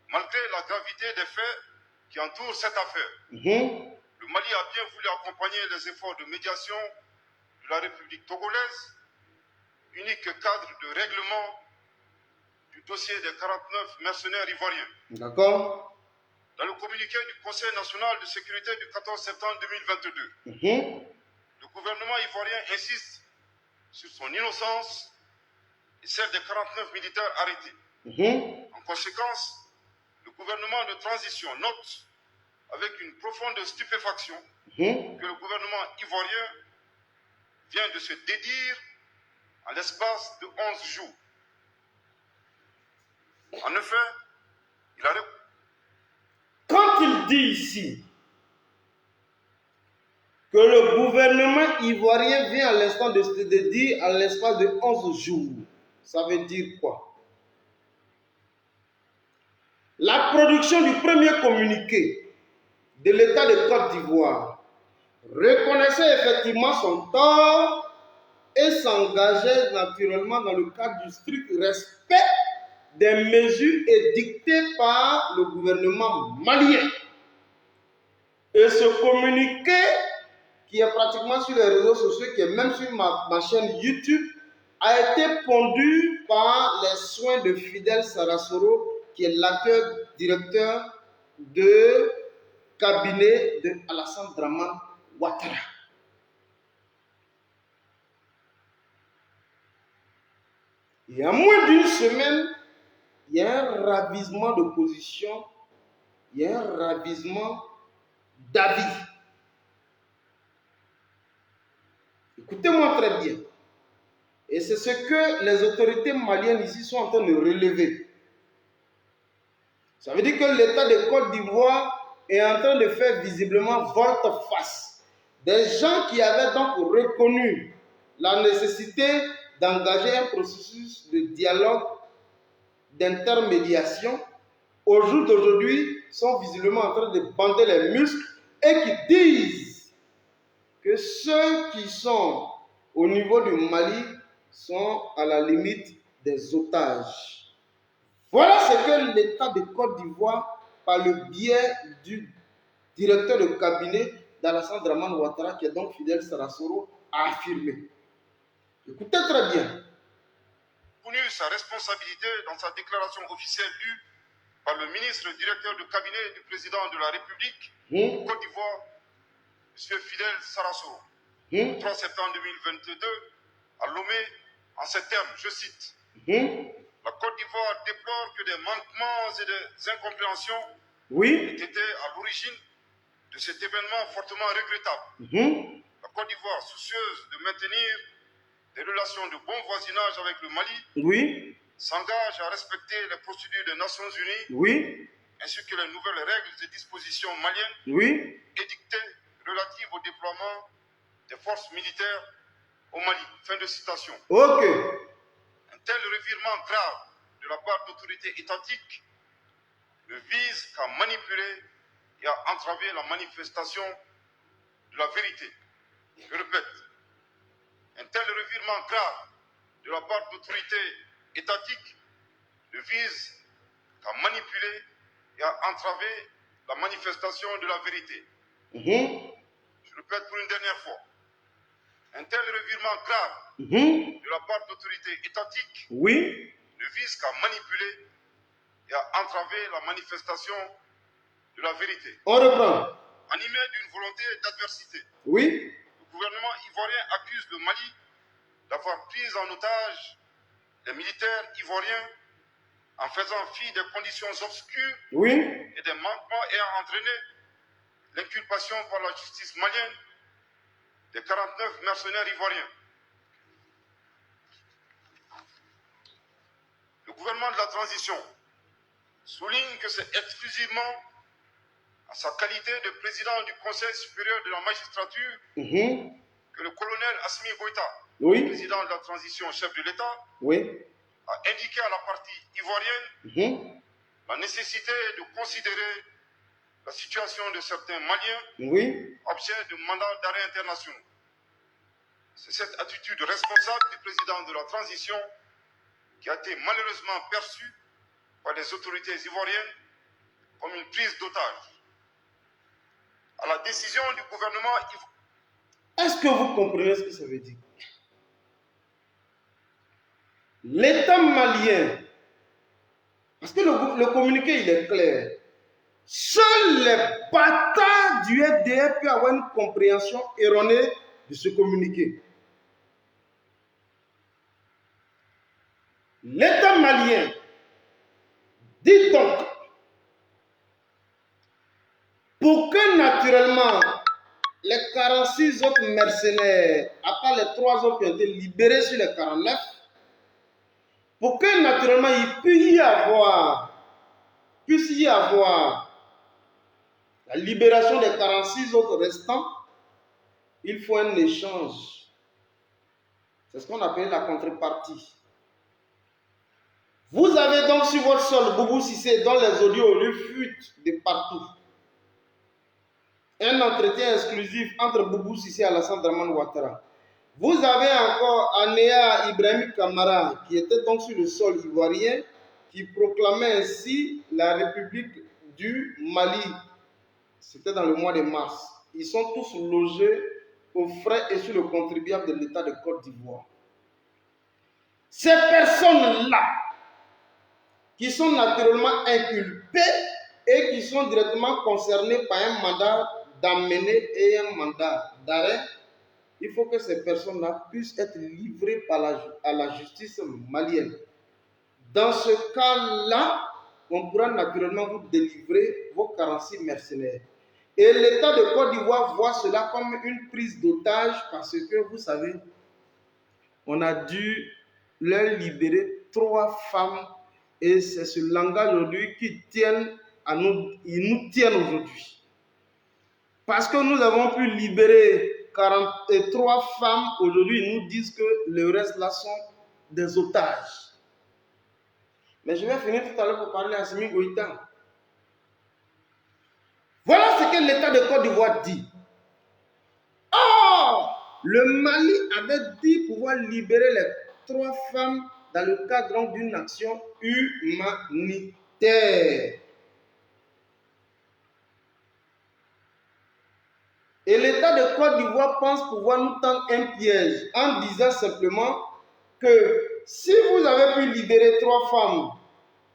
Malgré la gravité des faits qui entourent cette affaire, le Mali a bien voulu accompagner les efforts de médiation de la République togolaise, unique cadre de règlement du dossier des 49 mercenaires ivoiriens. D'accord. Dans le communiqué du Conseil national de sécurité du 14 septembre 2022, le gouvernement ivoirien insiste sur son innocence et celle des 49 militaires arrêtés. En conséquence, le gouvernement de transition note avec une profonde stupéfaction que le gouvernement ivoirien vient de se dédire en l'espace de 11 jours. En effet, il a... Quand il dit ici que le gouvernement ivoirien vient à l'instant de se dédire à l'espace de 11 jours, ça veut dire quoi? La production du premier communiqué de l'État de Côte d'Ivoire reconnaissait effectivement son tort et s'engageait naturellement dans le cadre du strict respect des mesures édictées par le gouvernement malien. Et ce communiqué, qui est pratiquement sur les réseaux sociaux, qui est même sur ma chaîne YouTube, a été pondu par les soins de Fidel Sarasoro, qui est l'actuel directeur de cabinet de Alassane Dramane Ouattara. Et en moins d'une semaine, il y a un ravisement de position, il y a un ravisement d'avis. Écoutez-moi très bien. Et c'est ce que les autorités maliennes ici sont en train de relever. Ça veut dire que l'État de Côte d'Ivoire est en train de faire visiblement volte-face. Des gens qui avaient donc reconnu la nécessité d'engager un processus de dialogue, d'intermédiation, au jour d'aujourd'hui, sont visiblement en train de bander les muscles et qui disent que ceux qui sont au niveau du Mali sont à la limite des otages. Voilà ce que l'État de Côte d'Ivoire, par le biais du directeur de cabinet d'Alassane Dramane Ouattara, qui est donc Fidel Sarasoro, a affirmé. Écoutez très bien. Reconnu sa responsabilité dans sa déclaration officielle lue par le ministre directeur de cabinet du président de la République de Côte d'Ivoire, M. Fidel Sarasoro, le 3 septembre 2022, à Lomé, en ces termes, je cite, la Côte d'Ivoire déplore que des manquements et des incompréhensions aient été à l'origine de cet événement fortement regrettable. La Côte d'Ivoire, soucieuse de maintenir des relations de bon voisinage avec le Mali, s'engage à respecter les procédures des Nations Unies, ainsi que les nouvelles règles et dispositions maliennes édictées relatives au déploiement des forces militaires au Mali. Fin de citation. Ok. Un tel revirement grave de la part d'autorités étatiques ne vise qu'à manipuler et à entraver la manifestation de la vérité. Je répète, un tel revirement grave de la part d'autorités étatiques ne vise qu'à manipuler et à entraver la manifestation de la vérité. Je répète pour une dernière fois. Un tel revirement grave de la part d'autorités étatiques ne vise qu'à manipuler et à entraver la manifestation de la vérité. On reprend. Animé d'une volonté d'adversité, Oui. le gouvernement ivoirien accuse le Mali d'avoir pris en otage les militaires ivoiriens en faisant fi des conditions obscures et des manquements ayant entraîné l'inculpation par la justice malienne des 49 mercenaires ivoiriens. Le gouvernement de la transition souligne que c'est exclusivement à sa qualité de président du Conseil supérieur de la magistrature que le colonel Assimi Goïta, président de la transition, chef de l'État, a indiqué à la partie ivoirienne la nécessité de considérer la situation de certains Maliens objet de mandats d'arrêt internationaux. C'est cette attitude responsable du président de la transition qui a été malheureusement perçue par les autorités ivoiriennes comme une prise d'otage. À la décision du gouvernement ivoirien. Est-ce que vous comprenez ce que ça veut dire? L'État malien, parce que le communiqué il est clair, seuls les bâtards du FDR peuvent avoir une compréhension erronée de ce communiqué. L'État malien dit donc, pour que naturellement les 46 autres mercenaires, à part les 3 autres qui ont été libérés sur les 49, pour que naturellement il puisse y avoir la libération des 46 autres restants, il faut un échange. C'est ce qu'on appelle la contrepartie. Vous avez donc sur votre sol Boubou Cissé dont les audios lui fuitent de partout. un entretien exclusif entre Boubou Sissé et Alassane Dramane Ouattara. Vous avez encore Anéa Ibrahim Kamara, qui était donc sur le sol ivoirien, qui proclamait ainsi la République du Mali. C'était dans le mois de mars. Ils sont tous logés aux frais et sur le contribuable de l'État de Côte d'Ivoire. Ces personnes-là, qui sont naturellement inculpées et qui sont directement concernées par un mandat d'amener et un mandat d'arrêt, il faut que ces personnes-là puissent être livrées à la justice malienne. Dans ce cas-là, on pourra naturellement vous délivrer vos 46 mercenaires. Et l'État de Côte d'Ivoire voit cela comme une prise d'otage parce que, vous savez, on a dû leur libérer 3 femmes et c'est ce langage aujourd'hui qui tiennent à nous, ils nous tiennent aujourd'hui. Parce que nous avons pu libérer 43 femmes, aujourd'hui ils nous disent que le reste là sont des otages. Mais je vais finir tout à l'heure pour parler à Assimi Goïta. Voilà ce que l'État de Côte d'Ivoire dit. Or, le Mali avait dit pouvoir libérer les 3 femmes dans le cadre d'une action humanitaire. Et l'État de Côte d'Ivoire pense pouvoir nous tendre un piège en disant simplement que si vous avez pu libérer 3 femmes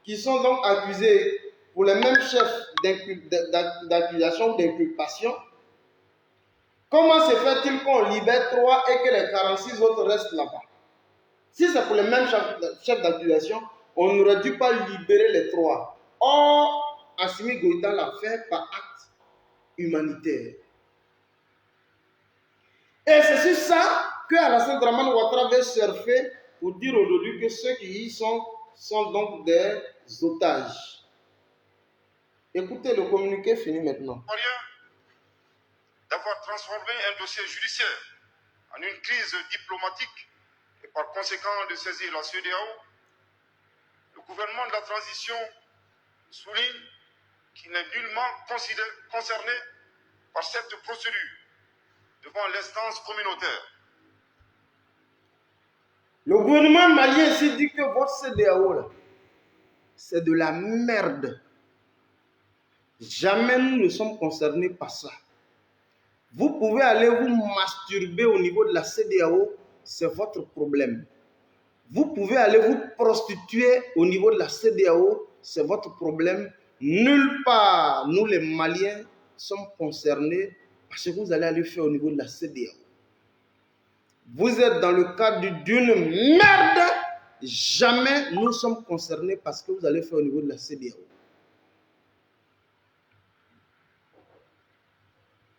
qui sont donc accusées pour les mêmes chefs d'accusation ou d'inculpation, comment se fait-il qu'on libère 3 et que les 46 autres restent là-bas? Si c'est pour les mêmes chefs d'accusation, on n'aurait dû pas libérer les 3. Or, Assimi Goïta l'a fait par acte humanitaire. Et c'est sur ça que Alassane Dramane Ouattara veut surfer pour dire aujourd'hui que ceux qui y sont donc des otages. Écoutez, le communiqué finit maintenant. D'avoir transformé un dossier judiciaire en une crise diplomatique et par conséquent de saisir la CEDEAO, le gouvernement de la transition souligne qu'il n'est nullement concerné par cette procédure devant l'instance communautaire. Le gouvernement malien s'est dit que votre CEDEAO, c'est de la merde. Jamais nous ne sommes concernés par ça. Vous pouvez aller vous masturber au niveau de la CEDEAO, c'est votre problème. Vous pouvez aller vous prostituer au niveau de la CEDEAO, c'est votre problème. Nulle part, nous les Maliens, sommes concernés parce que vous allez aller faire au niveau de la CEDEAO. Vous êtes dans le cadre d'une merde. Jamais nous sommes concernés parce que vous allez faire au niveau de la CEDEAO.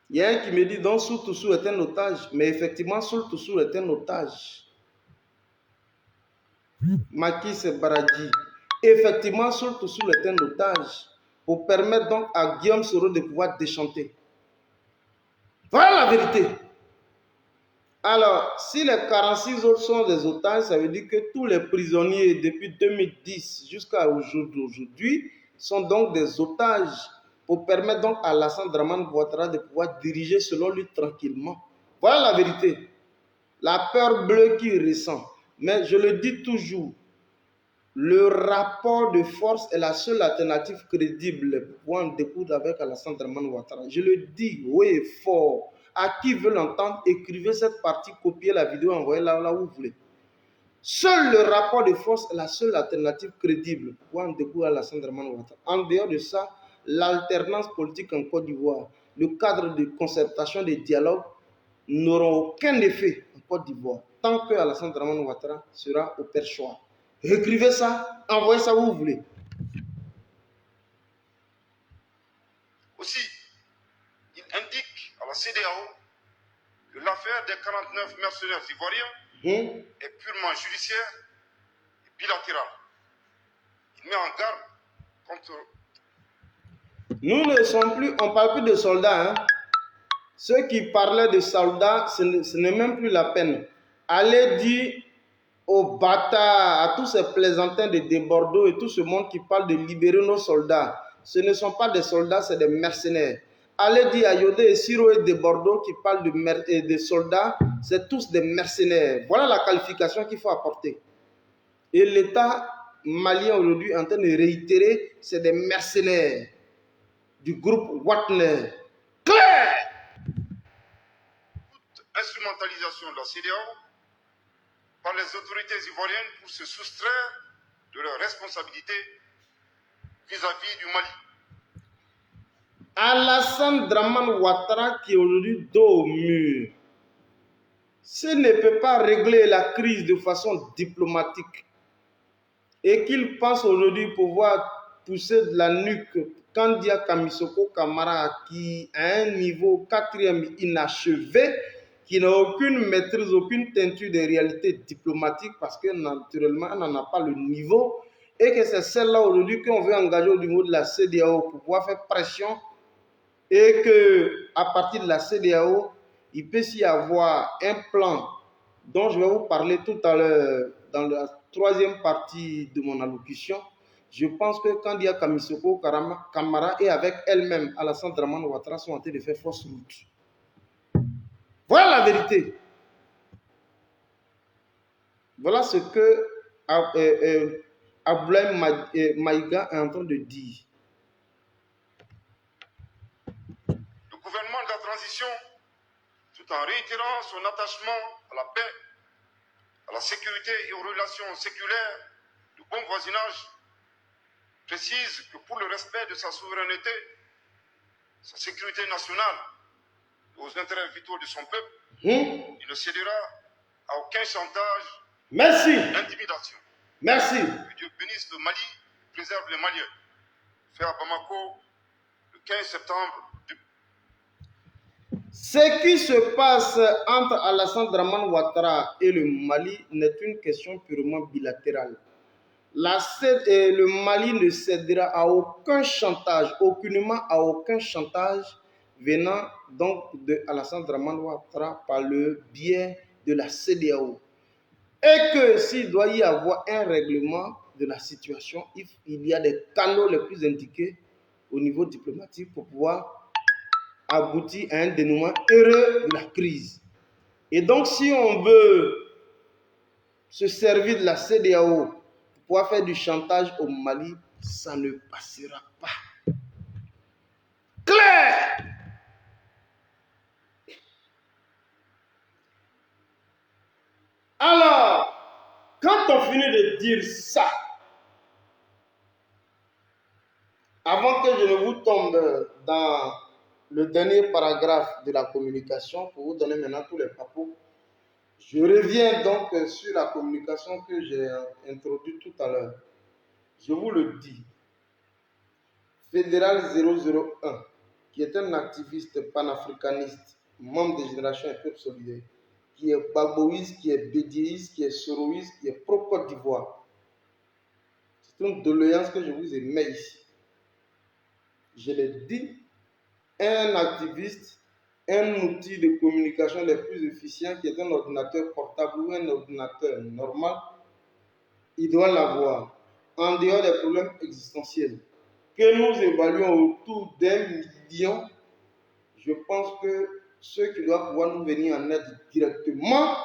Il y a un qui me dit donc Sul Toussou est un otage. Mais effectivement, Sul Toussou est un otage. Macky Baradji. Effectivement, Sul Toussou est un otage. Pour permettre donc à Guillaume Soro de pouvoir déchanter. Voilà la vérité. Alors, si les 46 autres sont des otages, ça veut dire que tous les prisonniers depuis 2010 jusqu'à aujourd'hui sont donc des otages pour permettre donc à Alassane Dramane Ouattara de pouvoir diriger selon lui tranquillement. Voilà la vérité. La peur bleue qui ressent. Mais je le dis toujours, le rapport de force est la seule alternative crédible pour pouvoir en découdre avec Alassane Dramane Ouattara. Je le dis haut et fort. À qui veut l'entendre, écrivez cette partie, copiez la vidéo, envoyez-la là où vous voulez. Seul le rapport de force est la seule alternative crédible pour pouvoir en découdre Alassane Dramane Ouattara. En dehors de ça, l'alternance politique en Côte d'Ivoire, le cadre de concertation, de dialogue n'auront aucun effet en Côte d'Ivoire tant que Alassane Dramane Ouattara sera au perchoir. Écrivez ça, envoyez ça où vous voulez. Aussi, il indique à la CEDEAO que l'affaire des 49 mercenaires ivoiriens est purement judiciaire et bilatérale. Il met en garde contre... Nous ne sommes plus, on ne parle plus de soldats. Ceux qui parlaient de soldats, ce n'est même plus la peine. Allez dire aux bâtards, à tous ces plaisantins de Bordeaux et tout ce monde qui parle de libérer nos soldats. Ce ne sont pas des soldats, c'est des mercenaires. allez dire à Yodé et Siro et de Bordeaux qui parlent de soldats, c'est tous des mercenaires. Voilà la qualification qu'il faut apporter. Et l'État malien aujourd'hui est en train de réitérer, c'est des mercenaires du groupe Wagner. Claire! Toute instrumentalisation de la CEDEAO par les autorités ivoiriennes pour se soustraire de leurs responsabilités vis-à-vis du Mali. Alassane Dramane Ouattara qui est aujourd'hui dos au mur. Ce ne peut pas régler la crise de façon diplomatique et qu'il pense aujourd'hui pouvoir pousser de la nuque Kandia Kamisoko Kamara qui a un niveau 4e inachevé, qui n'a aucune maîtrise, aucune teinture de réalité diplomatique parce que naturellement, on n'en a pas le niveau et que c'est celle-là aujourd'hui qu'on veut engager au niveau de la CEDEAO pour pouvoir faire pression et qu'à partir de la CEDEAO, il peut s'y avoir un plan dont je vais vous parler tout à l'heure dans la 3e partie de mon allocution. Je pense que Kandia Kamisoko Kamara et avec elle-même Alassane Dramane Ouattara sont en train de faire fausse route. Voilà la vérité. Voilà ce que Abdoulaye Maïga est en train de dire. Le gouvernement de la transition, tout en réitérant son attachement à la paix, à la sécurité et aux relations séculaires de bon voisinage, précise que pour le respect de sa souveraineté, sa sécurité nationale et aux intérêts vitaux de son peuple, il ne cédera à aucun chantage, intimidation. Merci. Que Dieu bénisse le Mali, préserve les Maliens. Fait à Bamako le 15 septembre. Ce qui se passe entre Alassane Dramane Ouattara et le Mali n'est une question purement bilatérale. Le Mali ne cédera à aucun chantage, aucunement à aucun chantage venant donc de Alassane Dramane Ouattara par le biais de la CEDEAO. Et que s'il doit y avoir un règlement de la situation, il y a des canaux les plus indiqués au niveau diplomatique pour pouvoir aboutir à un dénouement heureux de la crise. Et donc, si on veut se servir de la CEDEAO pour pouvoir faire du chantage au Mali, ça ne passera pas. Claire! Alors, quand on finit de dire ça, avant que je ne vous tombe dans le dernier paragraphe de la communication, pour vous donner maintenant tous les papos, je reviens donc sur la communication que j'ai introduite tout à l'heure. Je vous le dis. Fédéral 001, qui est un activiste panafricaniste, membre des Générations et Peuples Solidaires, qui est baboïste, qui est bédéiste, qui est soroïste, qui est pro-Côte d'Ivoire. C'est une doléance que je vous émets ici. Je l'ai dit, un activiste, un outil de communication le plus efficient qui est un ordinateur portable ou un ordinateur normal, il doit l'avoir en dehors des problèmes existentiels que nous évaluons autour d'1 million. Je pense que ceux qui doivent pouvoir nous venir en aide directement,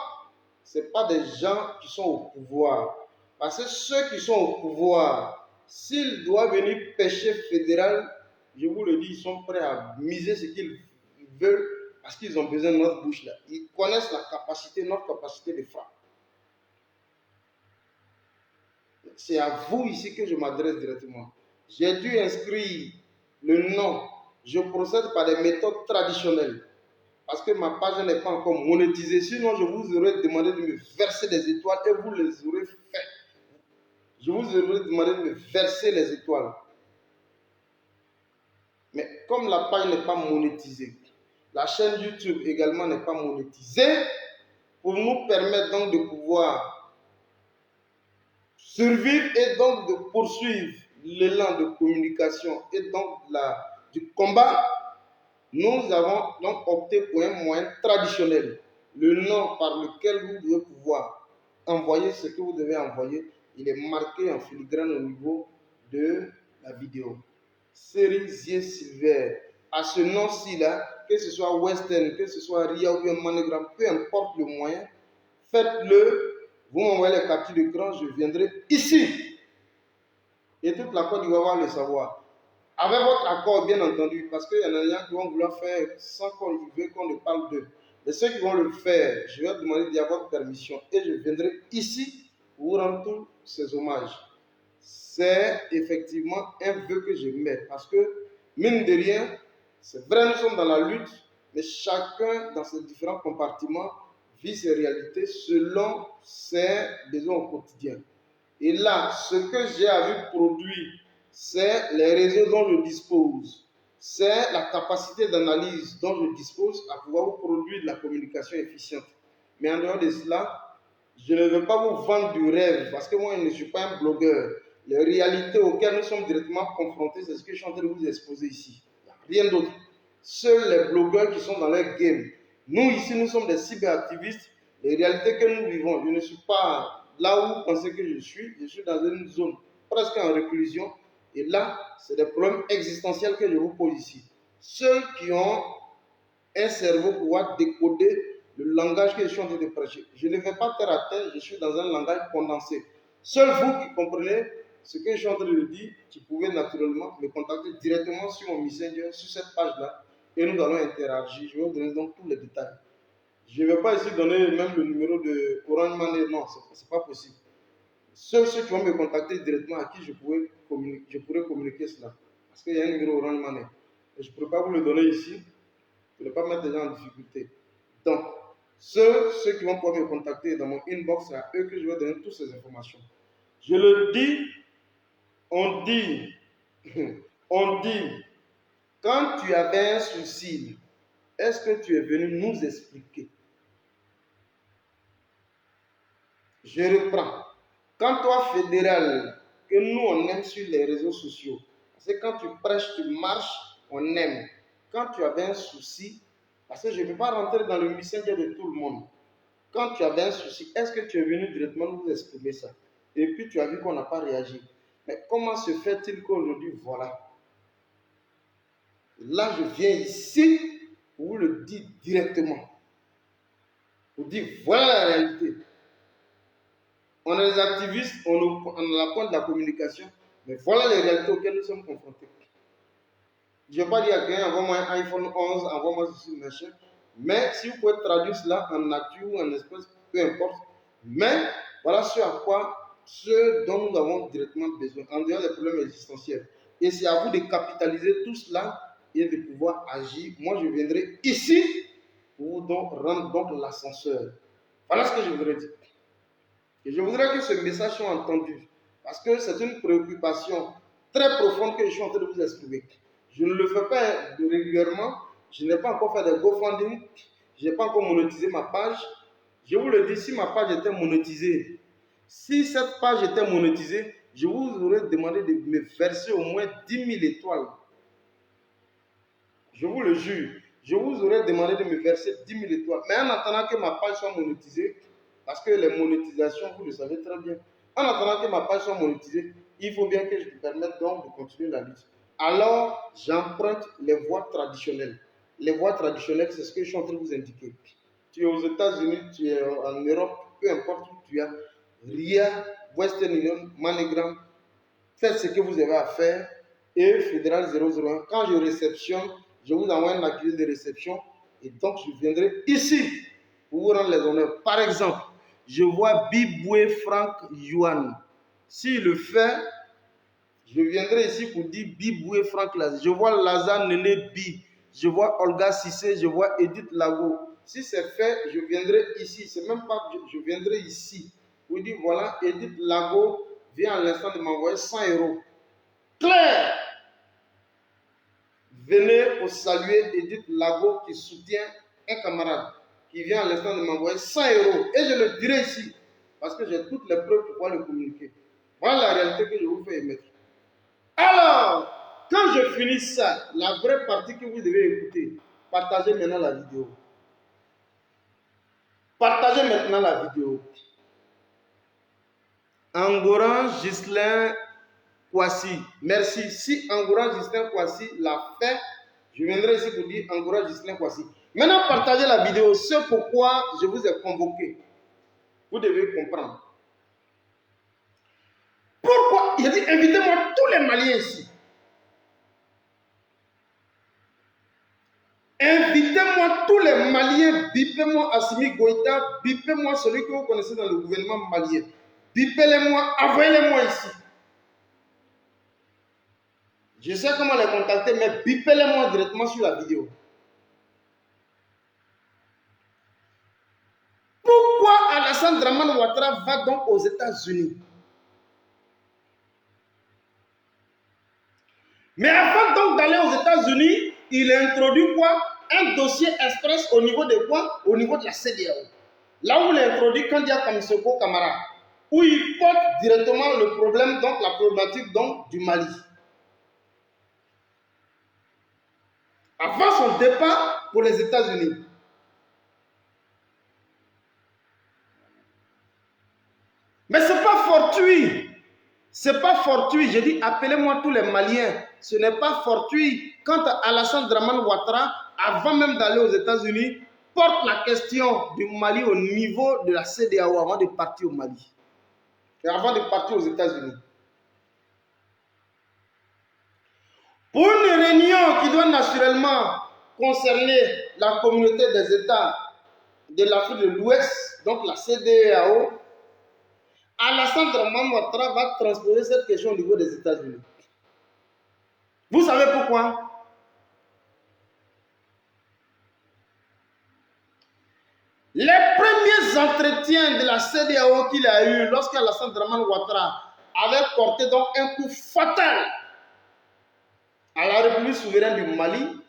ce n'est pas des gens qui sont au pouvoir. Parce que ceux qui sont au pouvoir, s'ils doivent venir pêcher fédéral, je vous le dis, ils sont prêts à miser ce qu'ils veulent parce qu'ils ont besoin de notre bouche là. Ils connaissent la capacité, notre capacité de frappe. C'est à vous ici que je m'adresse directement. J'ai dû inscrire le nom. Je procède par des méthodes traditionnelles. Parce que ma page n'est pas encore monétisée. Sinon, je vous aurais demandé de me verser des étoiles et vous les aurez fait. Je vous aurais demandé de me verser les étoiles. Mais comme la page n'est pas monétisée, la chaîne YouTube également n'est pas monétisée, pour nous permettre donc de pouvoir survivre et donc de poursuivre l'élan de communication et donc du combat, nous avons donc opté pour un moyen traditionnel. Le nom par lequel vous devez pouvoir envoyer ce que vous devez envoyer, il est marqué en filigrane au niveau de la vidéo. Cerisier Silver, à ce nom-ci là, que ce soit Western, que ce soit RIA ou bien MoneyGram, peu importe le moyen, faites-le, vous m'envoyez les captures d'écran, je viendrai ici. Et toute la Côte d'Ivoire va le savoir. Avec votre accord, bien entendu, parce qu'il y en a des gens qui vont vouloir faire sans qu'on ne parle d'eux. Mais ceux qui vont le faire, je vais demander d'y avoir votre permission et je viendrai ici pour vous rendre tous ces hommages. C'est effectivement un vœu que je mets parce que, mine de rien, c'est vrai, nous sommes dans la lutte, mais chacun dans ses différents compartiments vit ses réalités selon ses besoins au quotidien. Et là, ce que j'ai à vous produire, c'est les réseaux dont je dispose, c'est la capacité d'analyse dont je dispose à pouvoir vous produire de la communication efficiente. Mais en dehors de cela, je ne veux pas vous vendre du rêve parce que moi, je ne suis pas un blogueur. Les réalités auxquelles nous sommes directement confrontés, c'est ce que je suis en train de vous exposer ici. Rien d'autre. Seuls les blogueurs qui sont dans leur game. Nous, ici, nous sommes des cyberactivistes. Les réalités que nous vivons, je ne suis pas là où vous pensez que je suis dans une zone presque en réclusion. Et là, c'est des problèmes existentiels que je vous pose ici. Ceux qui ont un cerveau pour pouvoir décoder le langage que je suis en train de prêcher. Je ne vais pas terre à terre, je suis dans un langage condensé. Seul vous qui comprenez ce que je suis en train de dire, qui pouvez naturellement me contacter directement sur mon Messenger, sur cette page-là, et nous allons interagir. Je vais vous donner donc tous les détails. Je ne vais pas ici donner même le numéro de Orange Money, non, ce n'est pas possible. Seuls ceux qui vont me contacter directement à qui je pourrais communiquer cela. Parce qu'il y a un numéro Orange Money. Et je ne pourrais pas vous le donner ici. Je ne vais pas mettre les gens en difficulté. Donc, ceux qui vont pouvoir me contacter dans mon inbox, c'est à eux que je vais donner toutes ces informations. Je le dis, on dit, quand tu avais un souci, est-ce que tu es venu nous expliquer? Je reprends. Quand toi, fédéral, que nous on aime sur les réseaux sociaux, c'est quand tu prêches, tu marches, on aime. Quand tu avais un souci, parce que je ne vais pas rentrer dans le messenger de tout le monde. Quand tu avais un souci, est-ce que tu es venu directement nous exprimer ça? Et puis tu as vu qu'on n'a pas réagi. Mais comment se fait-il qu'aujourd'hui, voilà. Là, je viens ici pour vous le dire directement. Pour dire, voilà la réalité. On est des activistes, on a la pointe de la communication, mais voilà les réalités auxquelles nous sommes confrontés. Je ne vais pas dire à quelqu'un, envoie-moi un iPhone 11, envoie-moi ceci, machin. Mais si vous pouvez traduire cela en nature ou en espèce, peu importe. Mais voilà ce dont nous avons directement besoin, en dehors des problèmes existentiels. Et c'est à vous de capitaliser tout cela et de pouvoir agir. Moi, je viendrai ici pour vous rendre donc l'ascenseur. Voilà ce que je voudrais dire. Et je voudrais que ce message soit entendu. Parce que c'est une préoccupation très profonde que je suis en train de vous exprimer. Je ne le fais pas régulièrement. Je n'ai pas encore fait de GoFundMe. Je n'ai pas encore monétisé ma page. Je vous le dis, si ma page était monétisée, si cette page était monétisée, je vous aurais demandé de me verser au moins 10 000 étoiles. Je vous le jure. Je vous aurais demandé de me verser 10 000 étoiles. Mais en attendant que ma page soit monétisée, parce que les monétisations, vous le savez très bien, en attendant que ma page soit monétisée, il faut bien que je me permette donc de continuer la lutte. Alors, j'emprunte les voies traditionnelles. Les voies traditionnelles, c'est ce que je suis en train de vous indiquer. Tu es aux États-Unis, tu es en Europe, peu importe où tu es, RIA, Western Union, MoneyGram, faites ce que vous avez à faire et Fédéral 001. Quand je réceptionne, je vous envoie un accusé de réception et donc je viendrai ici pour vous rendre les honneurs. Par exemple, je vois Biboué Franck Yuan. S'il le fait, je viendrai ici pour dire Biboué Franck Lazare. Je vois Lazare Néné Bi. Je vois Olga Sissé. Je vois Edith Lago. Si c'est fait, je viendrai ici. C'est même pas je viendrai ici pour dire voilà, Edith Lago vient à l'instant de m'envoyer 100 €. Claire! Venez pour saluer Edith Lago qui soutient un camarade qui vient à l'instant de m'envoyer 100 €. Et je le dirai ici, parce que j'ai toutes les preuves pour pouvoir le communiquer. Voilà la réalité que je vous fais émettre. Alors, quand je finis ça, la vraie partie que vous devez écouter, partagez maintenant la vidéo. Partagez maintenant la vidéo. Angoran Ghislain Kwasi. Merci. Si Angoran Ghislain Kwasi l'a fait, Je viendrai ici pour dire encourage Ghislain Kouassi. Maintenant, partagez la vidéo. C'est pourquoi je vous ai convoqué. Vous devez comprendre. Pourquoi? Il a dit invitez-moi tous les Maliens ici. Invitez-moi tous les Maliens. Bipez-moi Assimi Goïta. Bipez-moi celui que vous connaissez dans le gouvernement malien. Bipez-les-moi. Envoyez-les-moi ici. Je sais comment les contacter, mais bipez-les-moi directement sur la vidéo. Pourquoi Alassane Dramane Ouattara va donc aux États-Unis? Mais avant donc d'aller aux États-Unis, il a introduit quoi? Un dossier express au niveau de quoi? Au niveau de la CEDEAO. Là où il a introduit Kandia Kamisoko Kamara, où il porte directement le problème, donc la problématique donc, du Mali. Avant son départ pour les États-Unis. Mais ce n'est pas fortuit. Ce n'est pas fortuit. J'ai dit appelez-moi tous les Maliens. Ce n'est pas fortuit. Quand Alassane Dramane Ouattara, avant même d'aller aux États-Unis, porte la question du Mali au niveau de la CEDEAO avant de partir au Mali. Et avant de partir aux États-Unis. Pour une réunion qui doit naturellement concerner la communauté des États de l'Afrique de l'Ouest, donc la CEDEAO, Alassane Dramane Ouattara va transposer cette question au niveau des États-Unis. Vous savez pourquoi? Les premiers entretiens de la CEDEAO qu'il a eu lorsqu'Alassane Dramane Ouattara avait porté donc un coup fatal à la République souveraine du Mali,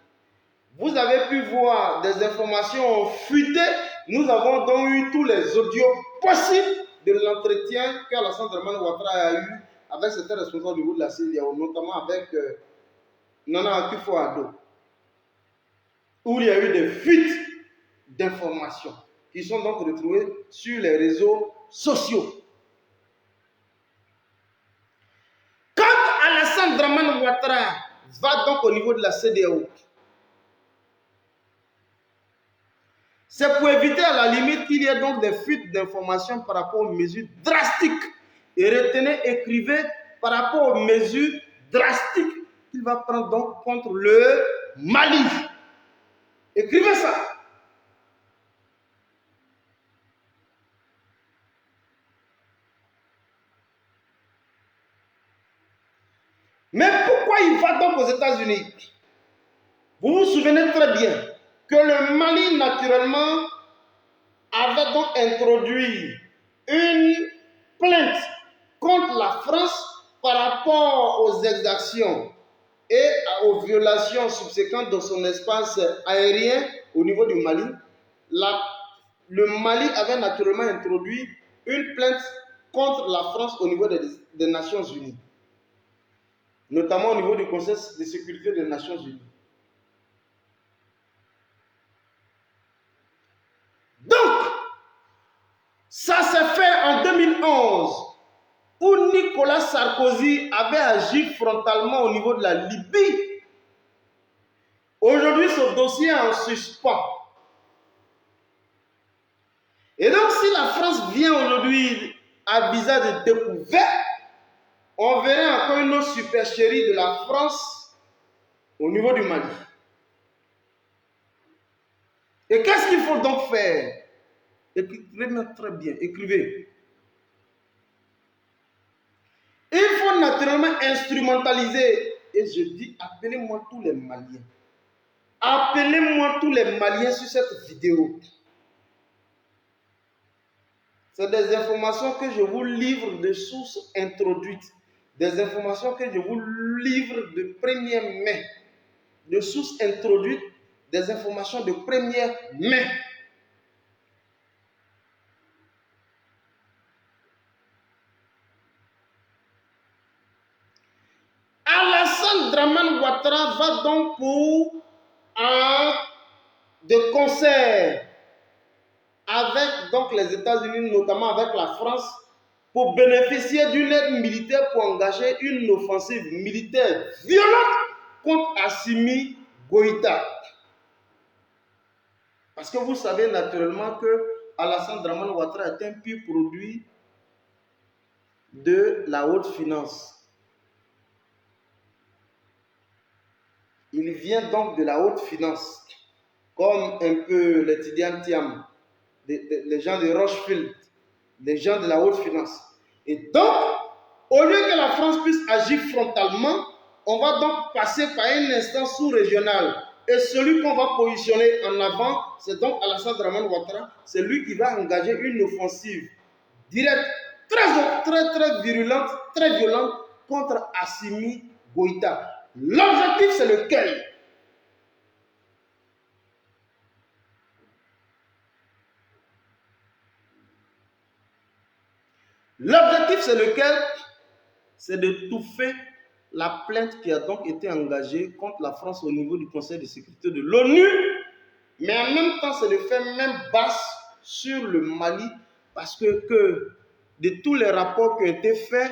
vous avez pu voir des informations fuitées. Nous avons donc eu tous les audios possibles de l'entretien qu'Alassane Dramane Ouattara a eu avec certains responsables au niveau de la CEDEAO, notamment avec Nana Akufo-Addo, où il y a eu des fuites d'informations qui sont donc retrouvées sur les réseaux sociaux. Quand Alassane Dramane Ouattara va donc au niveau de la CEDEAO, c'est pour éviter à la limite qu'il y ait donc des fuites d'informations par rapport aux mesures drastiques. Et retenez, écrivez par rapport aux mesures drastiques qu'il va prendre donc contre le Mali. Écrivez ça. Mais pourquoi il va donc aux États-Unis? Vous vous souvenez très bien que le Mali, naturellement, avait donc introduit une plainte contre la France par rapport aux exactions et aux violations subséquentes de son espace aérien au niveau du Mali. Le Mali avait naturellement introduit une plainte contre la France au niveau des Nations Unies, notamment au niveau du Conseil de sécurité des Nations Unies. Donc, ça s'est fait en 2011, où Nicolas Sarkozy avait agi frontalement au niveau de la Libye. Aujourd'hui, ce dossier est en suspens. Et donc, si la France vient aujourd'hui à visage découvert, on verrait encore une autre supercherie de la France au niveau du Mali. Et qu'est-ce qu'il faut donc faire? Écrivez très bien, écrivez. Il faut naturellement instrumentaliser. Et je dis, appelez-moi tous les Maliens. Appelez-moi tous les Maliens sur cette vidéo. C'est des informations que je vous livre de sources introduites. Des informations que je vous livre de première main. De sources introduites. Des informations de première main. Alassane Dramane Ouattara va donc pour un de concert avec donc les États-Unis, notamment avec la France, pour bénéficier d'une aide militaire pour engager une offensive militaire violente contre Assimi Goïta. Parce que vous savez naturellement que Alassane Dramane Ouattara est un pur produit de la haute finance. Il vient donc de la haute finance, comme un peu les Tidiane Thiam, les gens de Rochefield, les gens de la haute finance. Et donc, au lieu que la France puisse agir frontalement, on va donc passer par une instance sous-régionale. Et celui qu'on va positionner en avant, c'est donc Alassane Dramane Ouattara. C'est lui qui va engager une offensive directe, très virulente, très violente contre Assimi Goïta. L'objectif, c'est lequel? L'objectif, c'est lequel? C'est d'étouffer la plainte qui a donc été engagée contre la France au niveau du Conseil de sécurité de l'ONU. Mais en même temps, c'est de faire même basse sur le Mali, parce que de tous les rapports qui ont été faits,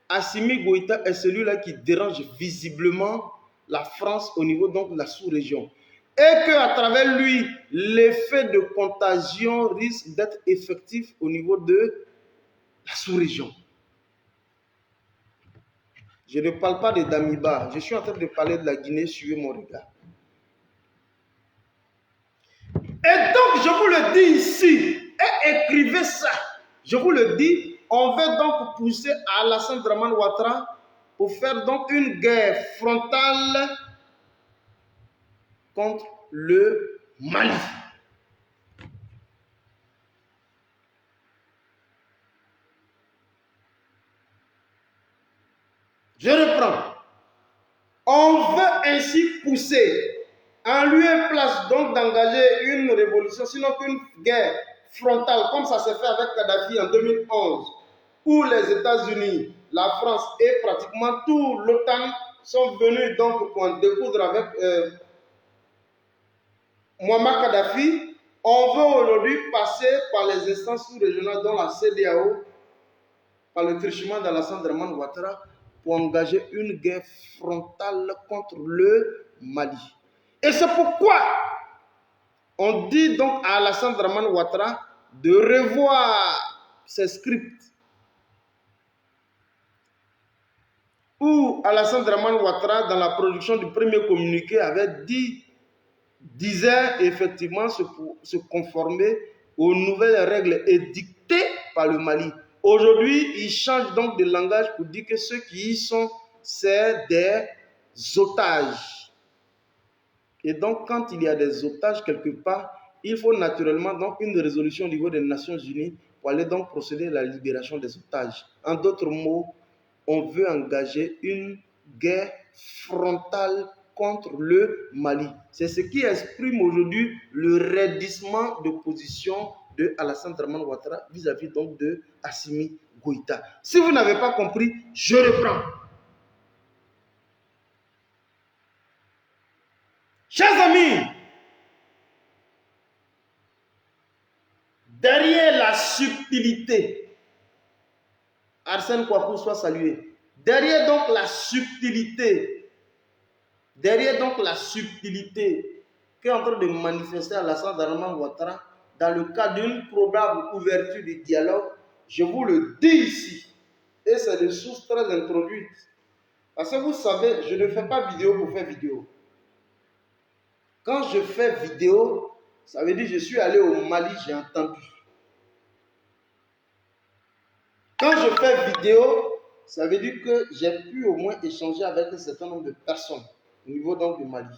Assimi Goïta est celui-là qui dérange visiblement la France au niveau donc de la sous-région. Et qu'à travers lui, l'effet de contagion risque d'être effectif au niveau de la sous-région. Je ne parle pas de Damiba, je suis en train de parler de la Guinée, suivez mon regard. Et donc, je vous le dis ici, et écrivez ça, je vous le dis, on veut donc pousser Alassane Dramane Ouattara pour faire donc une guerre frontale contre le Mali. Je reprends. On veut ainsi pousser, en lieu et place donc d'engager une révolution, sinon qu'une guerre frontale, comme ça s'est fait avec Kadhafi en 2011, où les États-Unis, la France et pratiquement tout l'OTAN sont venus donc pour découdre avec Muammar Kadhafi. On veut aujourd'hui passer par les instances sous-régionales dont la CEDEAO, par le truchement d'Alassane Dramane Ouattara, pour engager une guerre frontale contre le Mali. Et c'est pourquoi on dit donc à Alassane Dramane Ouattara de revoir ses scripts, où Alassane Dramane Ouattara, dans la production du premier communiqué, disait effectivement se conformer aux nouvelles règles édictées par le Mali. Aujourd'hui, il change donc de langage pour dire que ceux qui y sont, c'est des otages. Et donc, quand il y a des otages quelque part, il faut naturellement donc une résolution au niveau des Nations Unies pour aller donc procéder à la libération des otages. En d'autres mots, on veut engager une guerre frontale contre le Mali. C'est ce qui exprime aujourd'hui le raidissement de position de Alassane Dramane Ouattara vis-à-vis donc de Assimi Goïta. Si vous n'avez pas compris, je reprends. Chers amis, derrière la subtilité, Arsène Kouakou soit salué, derrière donc la subtilité qu'est en train de manifester Alassane Dramane Ouattara dans le cadre d'une probable ouverture du dialogue, je vous le dis ici, et c'est des sources très introduites. Parce que vous savez, je ne fais pas vidéo pour faire vidéo. Quand je fais vidéo, ça veut dire que je suis allé au Mali, j'ai entendu. Quand je fais vidéo, ça veut dire que j'ai pu au moins échanger avec un certain nombre de personnes au niveau donc du Mali.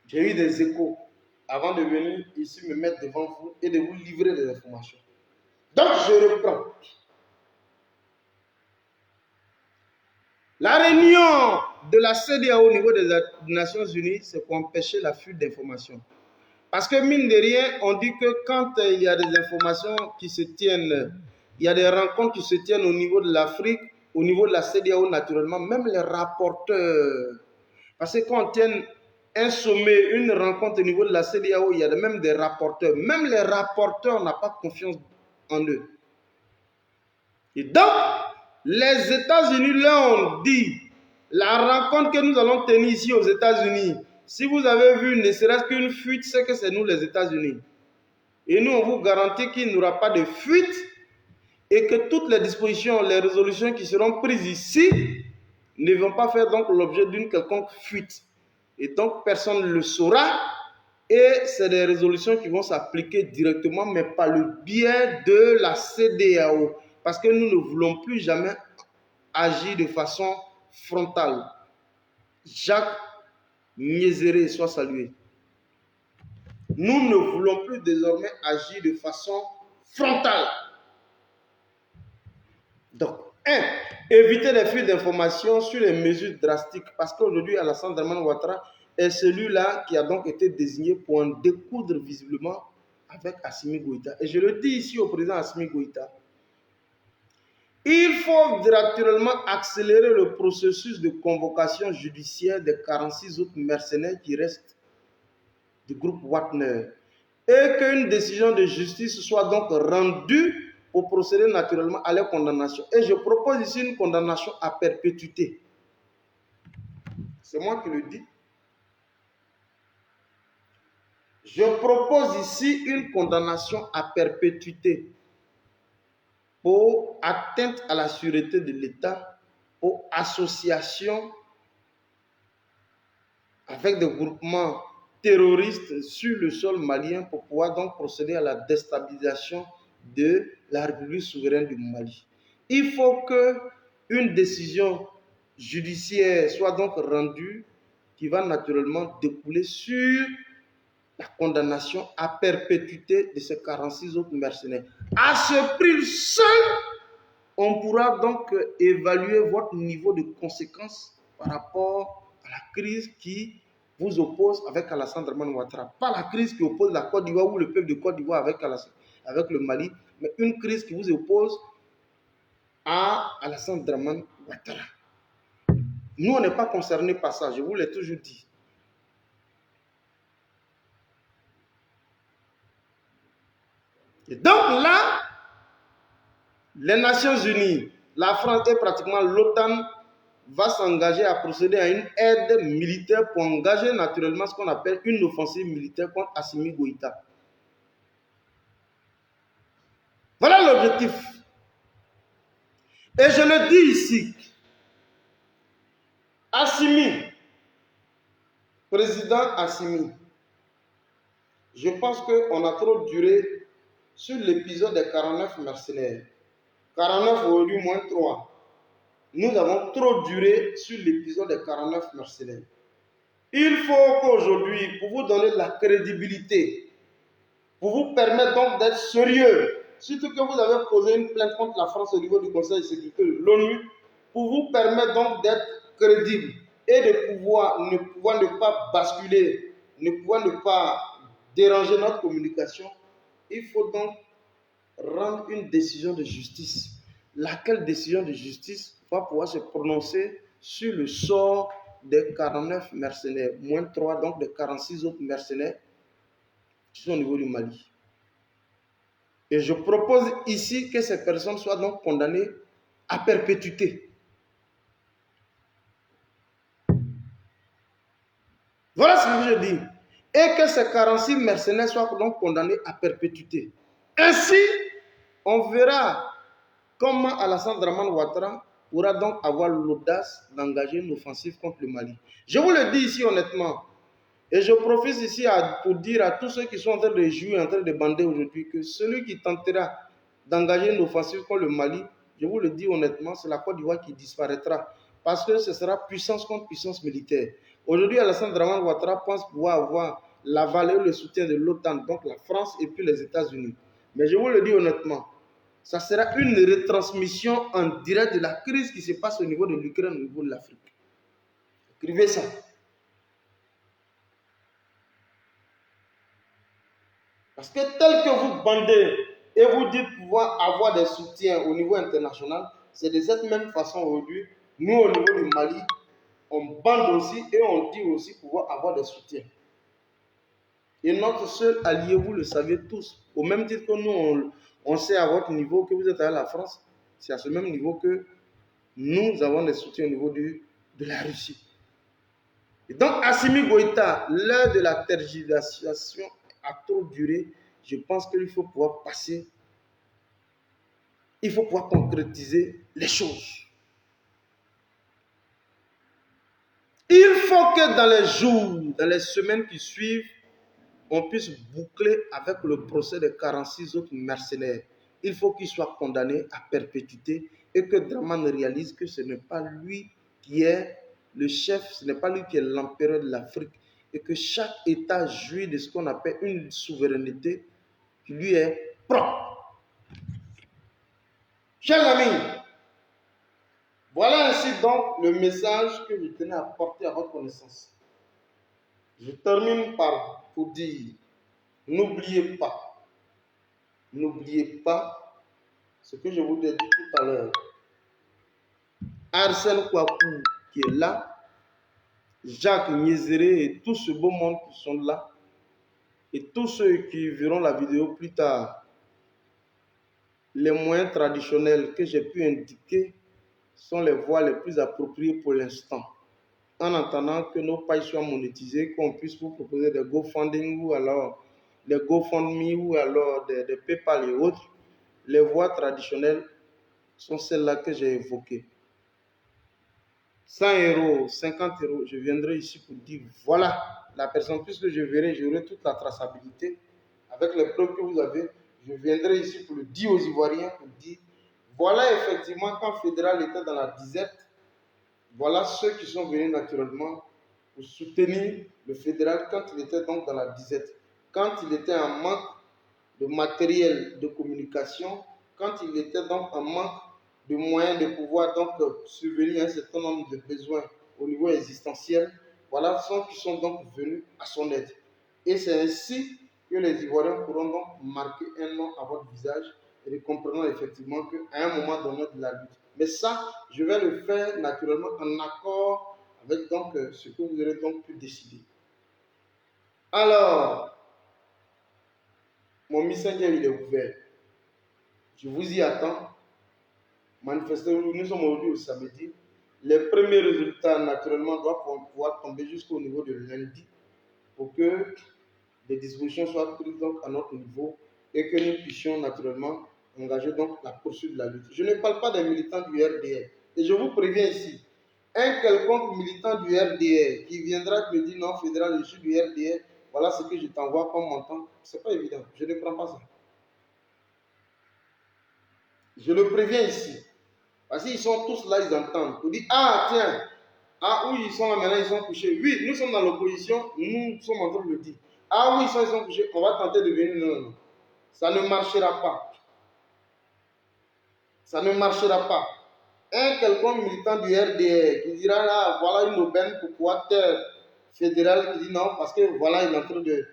J'ai eu des échos avant de venir ici me mettre devant vous et de vous livrer des informations. Donc je reprends. La réunion de la CEDEAO au niveau des Nations Unies, c'est pour empêcher la fuite d'informations. Parce que mine de rien, on dit que quand il y a des informations qui se tiennent, il y a des rencontres qui se tiennent au niveau de l'Afrique, au niveau de la CEDEAO naturellement, même les rapporteurs. Parce que quand on tient un sommet, une rencontre au niveau de la CEDEAO, il y a même des rapporteurs. Même les rapporteurs n'ont pas confiance en eux. Et donc, les États-Unis leur ont dit, La rencontre que nous allons tenir ici aux États-Unis, si vous avez vu ne serait-ce qu'une fuite, c'est que c'est nous les États-Unis. Et nous, on vous garantit qu'il n'y aura pas de fuite et que toutes les dispositions, les résolutions qui seront prises ici ne vont pas faire donc l'objet d'une quelconque fuite. Et donc, personne ne le saura. Et c'est des résolutions qui vont s'appliquer directement, mais par le biais de la CEDEAO. Parce que nous ne voulons plus jamais agir de façon frontale. Jacques Niézéré soit salué. Nous ne voulons plus désormais agir de façon frontale. Donc, éviter les fuites d'informations sur les mesures drastiques. Parce qu'aujourd'hui, Alassane Dramane Ouattara est celui-là qui a donc été désigné pour en découdre visiblement avec Assimi Goïta. Et je le dis ici au président Assimi Goïta. Il faut naturellement accélérer le processus de convocation judiciaire des 46 autres mercenaires qui restent du groupe Wagner. Et qu'une décision de justice soit donc rendue pour procéder naturellement à leur condamnation. Et je propose ici une condamnation à perpétuité. C'est moi qui le dis. Je propose ici une condamnation à perpétuité pour atteinte à la sûreté de l'État, pour association avec des groupements terroristes sur le sol malien pour pouvoir donc procéder à la déstabilisation de la République souveraine du Mali. Il faut qu'une décision judiciaire soit donc rendue qui va naturellement découler sur la condamnation à perpétuité de ces 46 autres mercenaires. À ce prix seul, on pourra donc évaluer votre niveau de conséquence par rapport à la crise qui vous oppose avec Alassane Dramane Ouattara. Pas la crise qui oppose la Côte d'Ivoire ou le peuple de Côte d'Ivoire avec le Mali, mais une crise qui vous oppose à Alassane Dramane Ouattara. Nous, on n'est pas concernés par ça, je vous l'ai toujours dit. Et donc là, les Nations Unies, la France et pratiquement l'OTAN va s'engager à procéder à une aide militaire pour engager naturellement ce qu'on appelle une offensive militaire contre Assimi Goïta. Voilà l'objectif. Et je le dis ici, Assimi, président Assimi, je pense qu'on a trop duré sur l'épisode des 49 mercenaires. 49 aujourd'hui moins 3. Nous avons trop duré sur l'épisode des 49 mercenaires. Il faut qu'aujourd'hui, pour vous donner de la crédibilité, pour vous permettre donc d'être sérieux, surtout que vous avez posé une plainte contre la France au niveau du Conseil de sécurité de l'ONU, pour vous permettre donc d'être crédible et de pouvoir ne pas basculer, ne pas déranger notre communication, il faut donc rendre une décision de justice. Laquelle décision de justice va pouvoir se prononcer sur le sort des 49 mercenaires, moins 3, donc des 46 autres mercenaires qui sont au niveau du Mali. Et je propose ici que ces personnes soient donc condamnées à perpétuité. Voilà ce que je dis. Et que ces 46 mercenaires soient donc condamnés à perpétuité. Ainsi, on verra comment Alassane Dramane Ouattara pourra donc avoir l'audace d'engager une offensive contre le Mali. Je vous le dis ici honnêtement, et je profite ici pour dire à tous ceux qui sont en train de jouer, en train de bander aujourd'hui, que celui qui tentera d'engager une offensive contre le Mali, je vous le dis honnêtement, c'est la Côte d'Ivoire qui disparaîtra, parce que ce sera puissance contre puissance militaire. Aujourd'hui, Alassane Dramane Ouattara pense pouvoir avoir l'aval et le soutien de l'OTAN, donc la France et puis les États-Unis. Mais je vous le dis honnêtement, ça sera une retransmission en direct de la crise qui se passe au niveau de l'Ukraine, au niveau de l'Afrique. Écrivez ça. Parce que tel que vous bandez et vous dites pouvoir avoir des soutiens au niveau international, c'est de cette même façon aujourd'hui, nous au niveau du Mali, on bande aussi et on dit aussi pouvoir avoir des soutiens. Et notre seul allié, vous le savez tous, au même titre que nous, on sait à votre niveau que vous êtes à la France, c'est à ce même niveau que nous avons des soutiens au niveau du de la Russie. Et donc, Assimi Goïta, l'heure de la tergiversation a trop duré. Je pense qu'il faut pouvoir passer, il faut pouvoir concrétiser les choses. Il faut que dans les jours, dans les semaines qui suivent, on puisse boucler avec le procès de 46 autres mercenaires. Il faut qu'ils soient condamnés à perpétuité et que Dramane réalise que ce n'est pas lui qui est le chef, ce n'est pas lui qui est l'empereur de l'Afrique et que chaque État jouit de ce qu'on appelle une souveraineté qui lui est propre. Chers amis, voilà ainsi donc le message que je tenais à porter à votre connaissance. Je termine pour dire, n'oubliez pas ce que je vous ai dit tout à l'heure. Arsène Kouakou qui est là, Jacques Niézéré et tout ce beau monde qui sont là, et tous ceux qui verront la vidéo plus tard, les moyens traditionnels que j'ai pu indiquer sont les voies les plus appropriées pour l'instant. En attendant que nos pages soient monétisées, qu'on puisse vous proposer des GoFunding ou alors des GoFundMe ou alors des PayPal et autres, les voies traditionnelles sont celles-là que j'ai évoquées. 100 €, 50 €, je viendrai ici pour dire voilà la personne, puisque j'aurai toute la traçabilité avec les preuves que vous avez. Je viendrai ici pour le dire aux Ivoiriens, pour dire voilà effectivement quand Fédéral était dans la disette, voilà ceux qui sont venus naturellement pour soutenir le Fédéral quand il était donc dans la disette, quand il était en manque de matériel de communication, quand il était donc en manque de moyens de pouvoir donc subvenir à un certain nombre de besoins au niveau existentiel. Voilà ceux qui sont donc venus à son aide. Et c'est ainsi que les Ivoiriens pourront donc marquer un nom à votre visage et ils comprendront effectivement qu'à un moment donné de la lutte. Mais ça, je vais le faire naturellement en accord avec donc ce que vous aurez donc pu décider. Alors, mon messenger il est ouvert. Je vous y attends. Manifestez-vous, nous sommes aujourd'hui au samedi. Les premiers résultats, naturellement, doivent pouvoir tomber jusqu'au niveau de lundi pour que des dispositions soient prises donc à notre niveau et que nous puissions naturellement engager donc la poursuite de la lutte. Je ne parle pas des militants du RDR. Et je vous préviens ici, un quelconque militant du RDR qui viendra te dire non, Fédéral, je suis du RDR, voilà ce que je t'envoie comme montant, ce n'est pas évident. Je ne prends pas ça. Je le préviens ici. Parce qu'ils sont tous là, ils entendent. Ils disent, ah tiens, ah oui, ils sont là maintenant, ils sont couchés. Oui, nous sommes dans l'opposition, nous sommes en train de le dire. Ah oui, ils sont couchés, on va tenter de venir. Non, non. Ça ne marchera pas. Ça ne marchera pas. Un quelconque militant du RDR qui dira là, voilà une aubaine pour pouvoir taire fédéral qui dit non, parce que voilà, il est en train de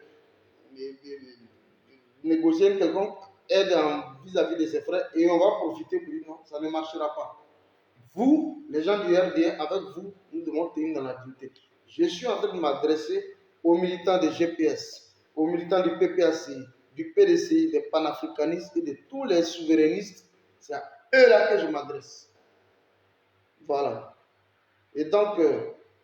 négocier une quelconque aide vis-à-vis de ses frères et on va profiter pour dire non, ça ne marchera pas. Vous, les gens du RDR, avec vous, nous devons tenir dans la dignité. Je suis en train de m'adresser aux militants de GPS, aux militants du PPACI, du PDCI, des panafricanistes et de tous les souverainistes. C'est à eux-là que je m'adresse. Voilà. Et donc,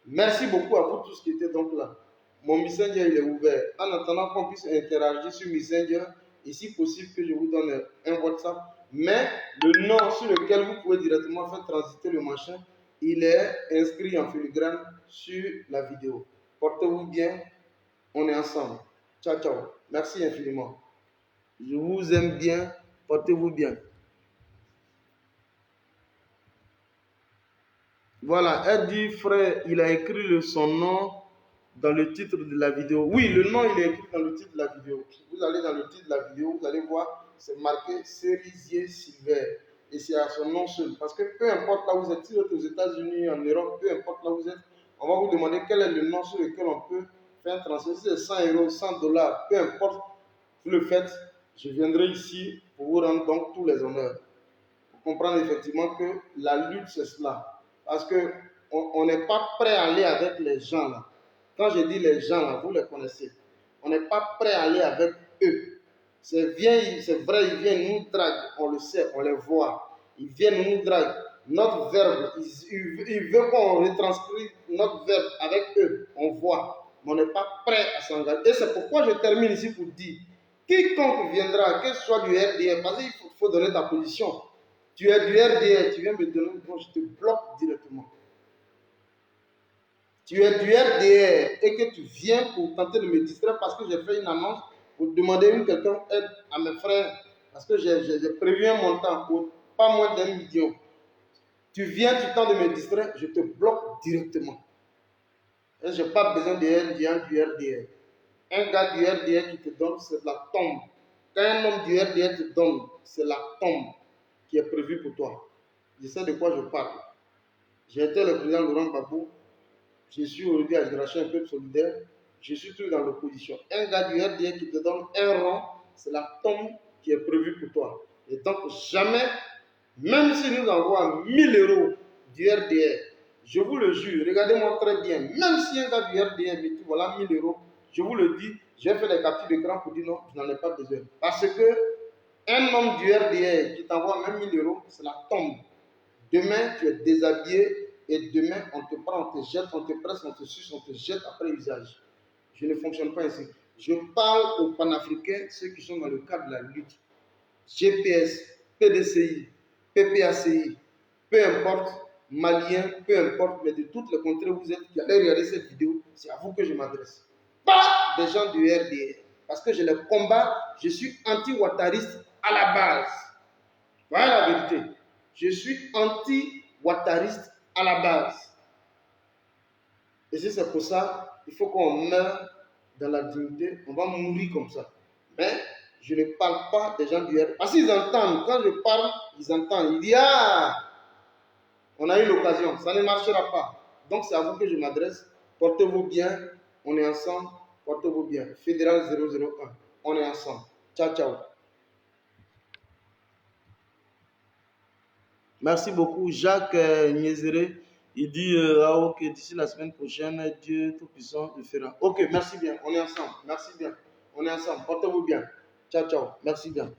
merci beaucoup à vous tous qui étaient donc là. Mon Messenger, il est ouvert. En attendant qu'on puisse interagir sur Messenger, et si possible que je vous donne un WhatsApp, mais le nom sur lequel vous pouvez directement faire transiter le machin, il est inscrit en filigrane sur la vidéo. Portez-vous bien, on est ensemble. Ciao, ciao. Merci infiniment. Je vous aime bien, portez-vous bien. Voilà, elle dit, frère, il a écrit son nom dans le titre de la vidéo. Oui, le nom, il est écrit dans le titre de la vidéo. Vous allez dans le titre de la vidéo, vous allez voir, c'est marqué Cerisier Silver. Et c'est à son nom seul. Parce que peu importe là où vous êtes, si vous êtes aux États-Unis, en Europe, peu importe là où vous êtes, on va vous demander quel est le nom sur lequel on peut faire un transfert. Si c'est 100 €, 100 $, peu importe, vous le faites. Je viendrai ici pour vous rendre donc tous les honneurs. Pour comprendre effectivement que la lutte, c'est cela. Parce qu'on n'est pas prêt à aller avec les gens là. Quand je dis les gens là, vous les connaissez. On n'est pas prêt à aller avec eux. C'est vrai, ils viennent nous draguer, on le sait, on les voit. Ils viennent nous draguer. notre verbe, il veut qu'on retranscrive notre verbe avec eux, on voit, mais on n'est pas prêt à s'engager. Et c'est pourquoi je termine ici pour dire, quiconque viendra, que ce soit du RDR, parce qu'il faut donner ta position. Tu es du RDR, tu viens me donner une réponse, je te bloque directement. Tu es du RDR et que tu viens pour tenter de me distraire parce que j'ai fait une annonce pour demander à quelqu'un aide à mes frères, parce que j'ai prévu un montant pour pas moins d'1 million. Tu viens, tu tentes de me distraire, je te bloque directement. Et je n'ai pas besoin du RDR. Un gars du RDR qui te donne, c'est la tombe. Quand un homme du RDR te donne, c'est la tombe qui est prévue pour toi. Je sais de quoi je parle. J'ai été le président Laurent Gbagbo. Je suis aujourd'hui à Génération un Peuple Solidaire. Je suis toujours dans l'opposition. Un gars du RDR qui te donne un rang, c'est la tombe qui est prévue pour toi. Et donc, jamais, même s'il nous envoie 1000 € du RDR, je vous le jure, regardez-moi très bien, même si un gars du RDR me dit voilà 1000 €, je vous le dis, j'ai fait des captures d'écran pour dire non, je n'en ai pas besoin. Parce que un homme du RDR qui t'envoie même 1000 €, c'est la tombe. Demain, tu es déshabillé et demain, on te prend, on te jette, on te presse, on te suce, on te jette après usage. Je ne fonctionne pas ainsi. Je parle aux panafricains, ceux qui sont dans le cadre de la lutte. GPS, PDCI, PPACI, peu importe, Maliens, peu importe, mais de toutes les contrées où vous êtes, qui allez regarder cette vidéo, c'est à vous que je m'adresse. Pas des gens du RDR. Parce que je les combats, je suis anti-ouattariste à la base. Voilà la vérité. Je suis anti-ouattariste à la base. Et si c'est pour ça, il faut qu'on meure dans la dignité, on va mourir comme ça. Mais je ne parle pas des gens du RDR. Parce qu'ils entendent, quand je parle, ils entendent. Ils disent, ah, on a eu l'occasion, ça ne marchera pas. Donc c'est à vous que je m'adresse. Portez-vous bien, on est ensemble. Portez-vous bien. Fédéral 001, on est ensemble. Ciao, ciao. Merci beaucoup, Jacques Niezéré. Il dit, ok, d'ici la semaine prochaine, Dieu Tout-Puissant le fera. Ok, merci bien, on est ensemble. Merci bien, on est ensemble. Portez-vous bien. Ciao, ciao. Merci bien.